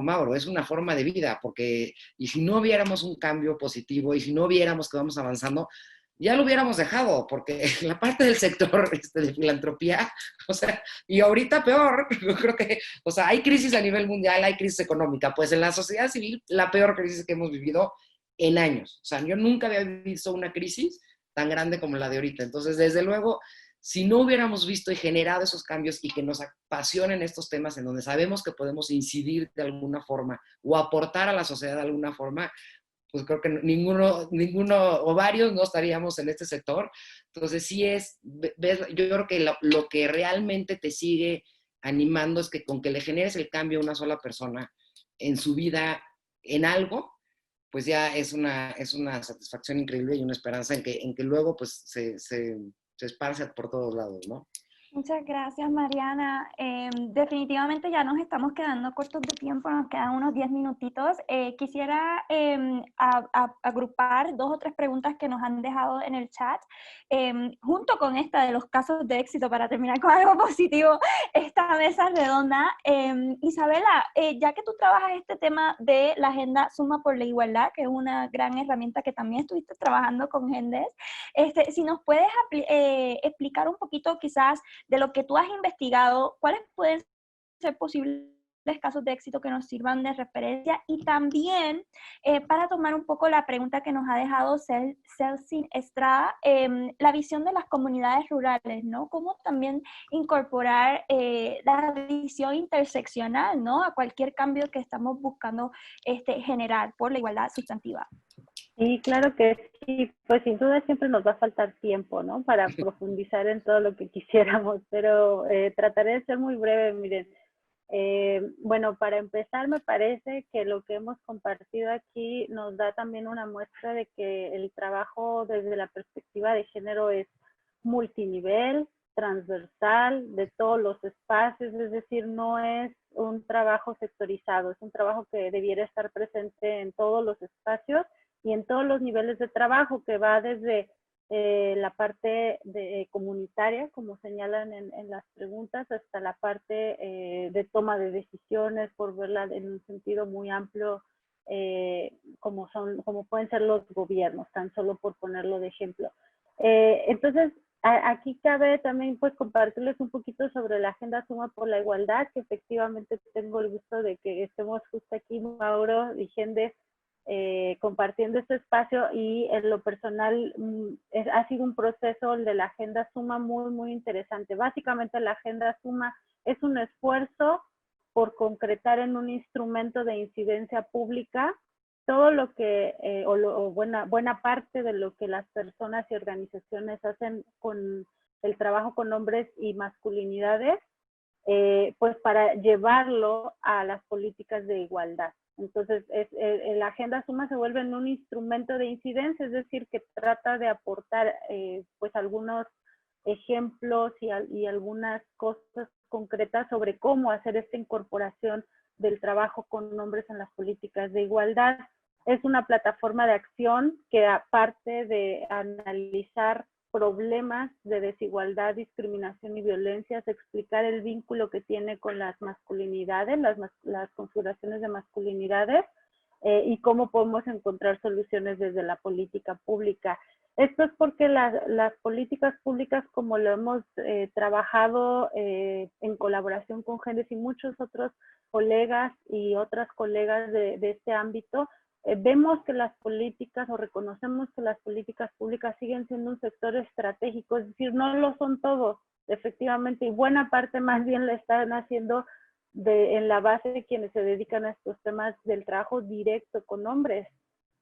Mauro, es una forma de vida, porque, y si no viéramos un cambio positivo, y si no viéramos que vamos avanzando, ya lo hubiéramos dejado, porque la parte del sector de filantropía, o sea, y ahorita peor, yo creo que, o sea, hay crisis a nivel mundial, hay crisis económica, pues en la sociedad civil, la peor crisis que hemos vivido en años. O sea, yo nunca había visto una crisis tan grande como la de ahorita. Entonces, desde luego, si no hubiéramos visto y generado esos cambios y que nos apasionen estos temas en donde sabemos que podemos incidir de alguna forma o aportar a la sociedad de alguna forma, pues creo que ninguno o varios no estaríamos en este sector. Entonces sí yo creo que lo que realmente te sigue animando es que con que le generes el cambio a una sola persona en su vida, en algo, pues ya es una satisfacción increíble y una esperanza en que luego pues se esparce por todos lados, ¿no? Muchas gracias, Mariana. Definitivamente ya nos estamos quedando cortos de tiempo, nos quedan unos 10 minutitos. Quisiera agrupar 2 o 3 preguntas que nos han dejado en el chat, junto con esta de los casos de éxito, para terminar con algo positivo, esta mesa redonda. Isabela, ya que tú trabajas este tema de la Agenda Suma por la Igualdad, que es una gran herramienta que también estuviste trabajando con Gendes, si nos puedes explicar un poquito quizás de lo que tú has investigado, ¿cuáles pueden ser posibles casos de éxito que nos sirvan de referencia? Y también, para tomar un poco la pregunta que nos ha dejado Celsin Estrada, la visión de las comunidades rurales, ¿no? Cómo también incorporar la visión interseccional, ¿no? A cualquier cambio que estamos buscando generar por la igualdad sustantiva. Sí, claro que sí, pues sin duda siempre nos va a faltar tiempo, ¿no? Para profundizar en todo lo que quisiéramos, pero trataré de ser muy breve, miren. Bueno, para empezar, me parece que lo que hemos compartido aquí nos da también una muestra de que el trabajo desde la perspectiva de género es multinivel, transversal, de todos los espacios, es decir, no es un trabajo sectorizado, es un trabajo que debiera estar presente en todos los espacios y en todos los niveles de trabajo, que va desde la parte comunitaria, como señalan en las preguntas, hasta la parte de toma de decisiones, por verla en un sentido muy amplio, como pueden ser los gobiernos, tan solo por ponerlo de ejemplo. Entonces, aquí cabe también pues compartirles un poquito sobre la Agenda Suma por la Igualdad, que efectivamente tengo el gusto de que estemos justo aquí, Mauro y Gendes, compartiendo este espacio, y en lo personal ha sido un proceso, el de la Agenda Suma, muy, muy interesante. Básicamente la Agenda Suma es un esfuerzo por concretar en un instrumento de incidencia pública todo lo que, buena parte de lo que las personas y organizaciones hacen con el trabajo con hombres y masculinidades, pues para llevarlo a las políticas de igualdad. Entonces, la Agenda Suma se vuelve en un instrumento de incidencia, es decir, que trata de aportar pues algunos ejemplos y algunas cosas concretas sobre cómo hacer esta incorporación del trabajo con hombres en las políticas de igualdad. es una plataforma de acción que, aparte de analizar problemas de desigualdad, discriminación y violencia, es explicar el vínculo que tiene con las masculinidades, las configuraciones de masculinidades, y cómo podemos encontrar soluciones desde la política pública. Esto es porque las políticas públicas, como lo hemos trabajado en colaboración con GENES y muchos otros colegas y otras colegas de este ámbito, vemos que las políticas, o reconocemos que las políticas públicas siguen siendo un sector estratégico, es decir, no lo son todos, efectivamente, y buena parte más bien la están haciendo en la base de quienes se dedican a estos temas del trabajo directo con hombres,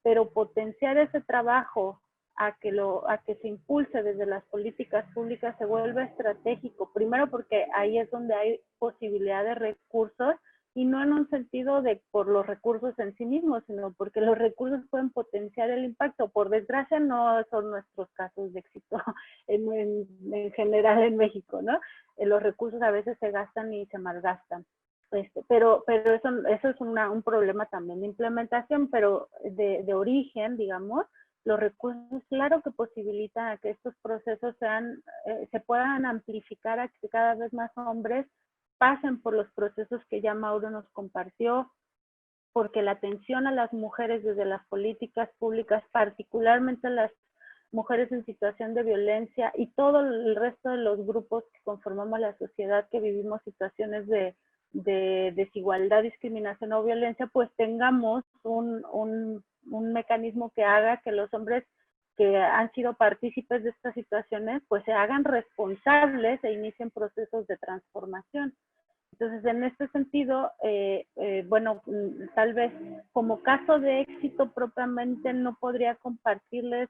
pero potenciar ese trabajo a que se impulse desde las políticas públicas se vuelve estratégico, primero porque ahí es donde hay posibilidad de recursos, y no en un sentido de por los recursos en sí mismos, sino porque los recursos pueden potenciar el impacto. Por desgracia no son nuestros casos de éxito en general en México, ¿no? Los recursos a veces se gastan y se malgastan. Pero eso es un problema también de implementación, pero de origen, digamos, los recursos, claro que posibilitan a que estos procesos se puedan amplificar, a que cada vez más hombres pasen por los procesos que ya Mauro nos compartió, porque la atención a las mujeres desde las políticas públicas, particularmente las mujeres en situación de violencia y todo el resto de los grupos que conformamos la sociedad, que vivimos situaciones de desigualdad, discriminación o violencia, pues tengamos un mecanismo que haga que los hombres que han sido partícipes de estas situaciones, pues se hagan responsables e inicien procesos de transformación. Entonces, en este sentido, bueno, tal vez como caso de éxito propiamente no podría compartirles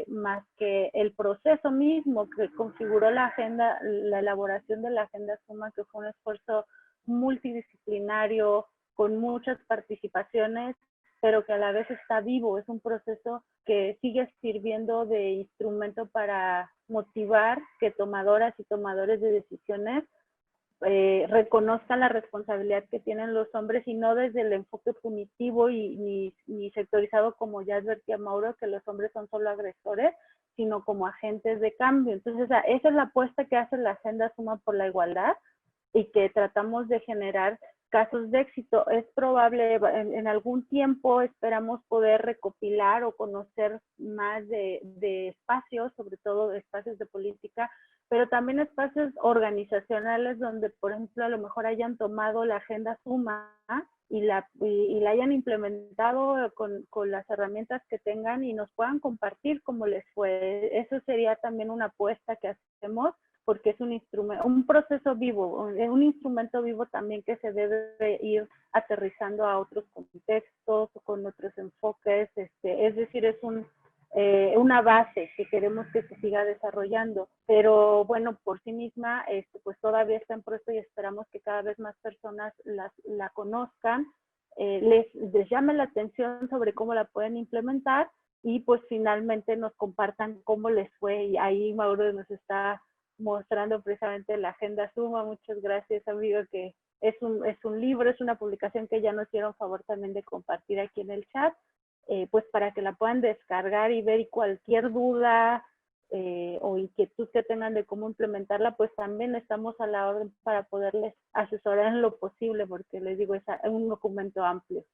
más que el proceso mismo que configuró la agenda, la elaboración de la Agenda Suma, que fue un esfuerzo multidisciplinario, con muchas participaciones, pero que a la vez está vivo. Es un proceso que sigue sirviendo de instrumento para motivar que tomadoras y tomadores de decisiones reconozcan la responsabilidad que tienen los hombres, y no desde el enfoque punitivo ni sectorizado, como ya advertía Mauro, que los hombres son solo agresores, sino como agentes de cambio. Entonces, esa es la apuesta que hace la Agenda Suma por la Igualdad, y que tratamos de generar casos de éxito. Es probable, en algún tiempo esperamos poder recopilar o conocer más de espacios, sobre todo de espacios de política, pero también espacios organizacionales donde, por ejemplo, a lo mejor hayan tomado la Agenda Suma y la hayan implementado con las herramientas que tengan y nos puedan compartir cómo les fue. Eso sería también una apuesta que hacemos, porque es un instrumento, un proceso vivo, un instrumento vivo también que se debe ir aterrizando a otros contextos, con otros enfoques, es decir, es una base que queremos que se siga desarrollando, pero bueno, por sí misma, pues todavía está en proceso, y esperamos que cada vez más personas la conozcan, les llame la atención sobre cómo la pueden implementar, y pues finalmente nos compartan cómo les fue. Y ahí Mauro nos está mostrando precisamente la Agenda Suma. Muchas gracias, amigo, que es un libro, es una publicación que ya nos hicieron favor también de compartir aquí en el chat, pues para que la puedan descargar y ver, y cualquier duda o inquietud que tengan de cómo implementarla, pues también estamos a la orden para poderles asesorar en lo posible, porque les digo, es un documento amplio.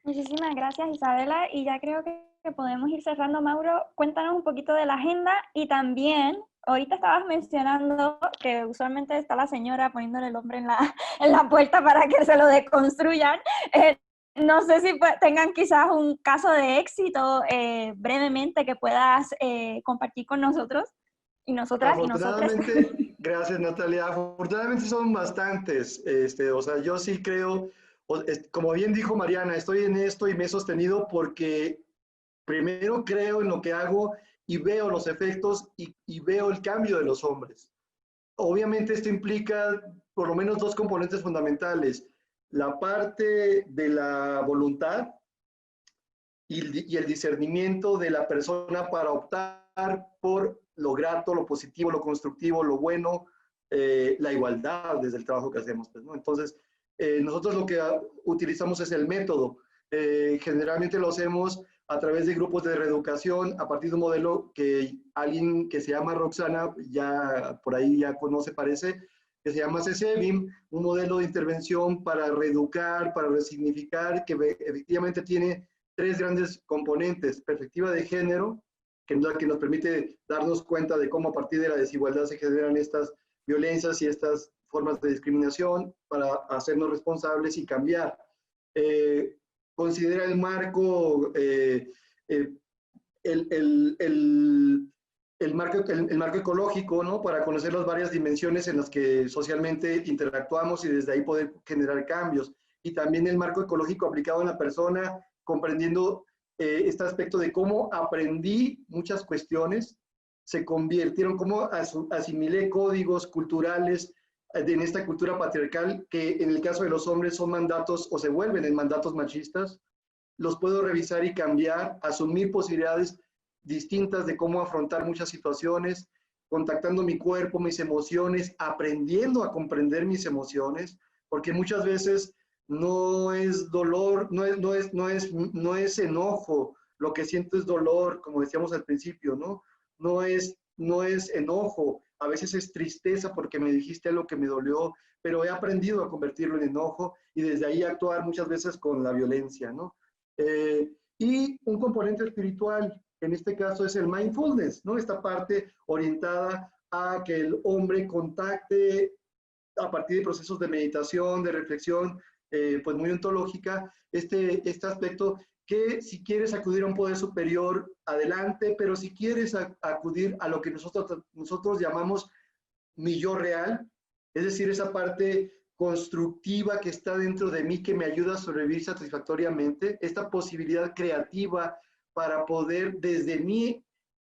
Muchísimas gracias, Isabela, y ya creo que podemos ir cerrando. Mauro, cuéntanos un poquito de la agenda, y también, ahorita estabas mencionando que usualmente está la señora poniéndole el hombre en la puerta para que se lo deconstruyan. No sé si tengan quizás un caso de éxito brevemente que puedas compartir con nosotros y nosotras y nosotros. Gracias, Natalia. Afortunadamente son bastantes. O sea, yo sí creo, como bien dijo Mariana, estoy en esto y me he sostenido porque primero creo en lo que hago y veo los efectos y veo el cambio de los hombres. Obviamente esto implica por lo menos dos componentes fundamentales: la parte de la voluntad y el discernimiento de la persona para optar por lo grato, lo positivo, lo constructivo, lo bueno, la igualdad desde el trabajo que hacemos, pues, ¿no? Entonces, nosotros lo que utilizamos es el método. Generalmente lo hacemos a través de grupos de reeducación, a partir de un modelo que alguien que se llama Roxana, ya por ahí ya conoce, parece, que se llama CCBIM, un modelo de intervención para reeducar, para resignificar, que efectivamente tiene tres grandes componentes: perspectiva de género, que es la que nos permite darnos cuenta de cómo a partir de la desigualdad se generan estas violencias y estas formas de discriminación para hacernos responsables y cambiar. Considera el marco, el marco ecológico, ¿no? Para conocer las varias dimensiones en las que socialmente interactuamos y desde ahí poder generar cambios. Y también el marco ecológico aplicado en la persona, comprendiendo este aspecto de cómo aprendí muchas cuestiones, se convirtieron, cómo asimilé códigos culturales en esta cultura patriarcal, que en el caso de los hombres son mandatos o se vuelven en mandatos machistas. Los puedo revisar y cambiar, asumir posibilidades distintas de cómo afrontar muchas situaciones, contactando mi cuerpo, mis emociones, aprendiendo a comprender mis emociones, porque muchas veces no es dolor, no es enojo, lo que siento es dolor, como decíamos al principio, ¿no? No es enojo, a veces es tristeza porque me dijiste algo que me dolió, pero he aprendido a convertirlo en enojo y desde ahí actuar muchas veces con la violencia, ¿no? Y un componente espiritual, en este caso es el mindfulness, ¿no? Esta parte orientada a que el hombre contacte a partir de procesos de meditación, de reflexión, pues muy ontológica, este aspecto que si quieres acudir a un poder superior, adelante, pero si quieres acudir a lo que nosotros llamamos mi yo real, es decir, esa parte constructiva que está dentro de mí que me ayuda a sobrevivir satisfactoriamente, esta posibilidad creativa para poder desde mí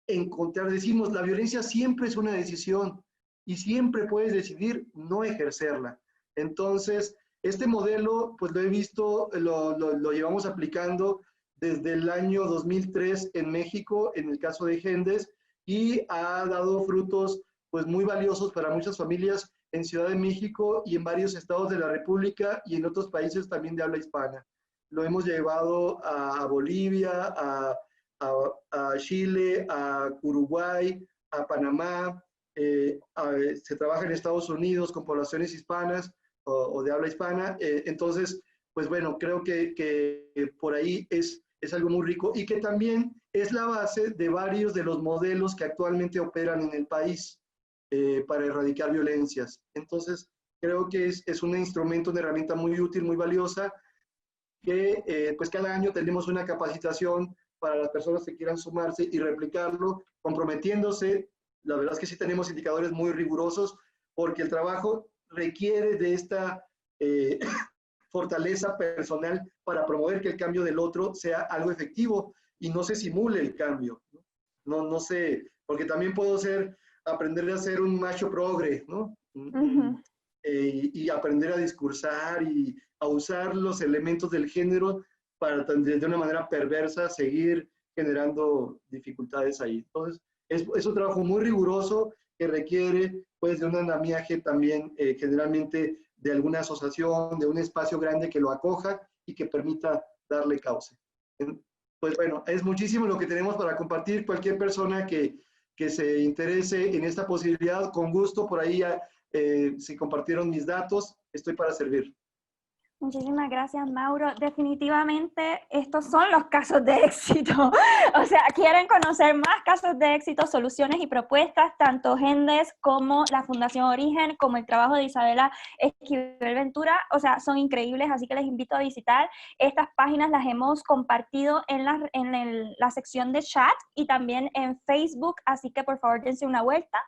encontrar, decimos, la violencia siempre es una decisión y siempre puedes decidir no ejercerla. Entonces, este modelo, pues lo he visto, lo llevamos aplicando desde el año 2003 en México, en el caso de Gendes, y ha dado frutos pues muy valiosos para muchas familias en Ciudad de México y en varios estados de la República y en otros países también de habla hispana. Lo hemos llevado a Bolivia, a Chile, a Uruguay, a Panamá, se trabaja en Estados Unidos con poblaciones hispanas o de habla hispana. Entonces, pues bueno, creo que por ahí es algo muy rico y que también es la base de varios de los modelos que actualmente operan en el país para erradicar violencias. Entonces, creo que es un instrumento, una herramienta muy útil, muy valiosa, que pues cada año tenemos una capacitación para las personas que quieran sumarse y replicarlo, comprometiéndose. La verdad es que sí tenemos indicadores muy rigurosos, porque el trabajo requiere de esta fortaleza personal para promover que el cambio del otro sea algo efectivo y no se simule el cambio. No sé, porque también puedo aprender a ser un macho progre, ¿no? Y aprender a discursar y a usar los elementos del género para de una manera perversa seguir generando dificultades ahí. Entonces, es un trabajo muy riguroso que requiere pues de un andamiaje también generalmente de alguna asociación, de un espacio grande que lo acoja y que permita darle cauce. Pues bueno, es muchísimo lo que tenemos para compartir. Cualquier persona que se interese en esta posibilidad, con gusto, por ahí se compartieron mis datos, estoy para servir. Muchísimas gracias, Mauro. Definitivamente estos son los casos de éxito. O sea, quieren conocer más casos de éxito, soluciones y propuestas, tanto Gendes como la Fundación Origen, como el trabajo de Isabela Esquivel Ventura. O sea, son increíbles, así que les invito a visitar. Estas páginas las hemos compartido en la sección de chat y también en Facebook, así que por favor dense una vuelta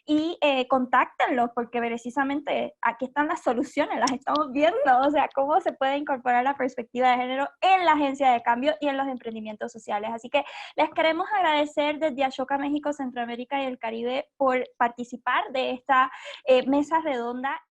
y contáctenlos, porque precisamente aquí están las soluciones, las estamos viendo. O sea, cómo se puede incorporar la perspectiva de género en la Agencia de Cambio y en los emprendimientos sociales. Así que les queremos agradecer desde Ashoka México, Centroamérica y el Caribe por participar de esta mesa redonda.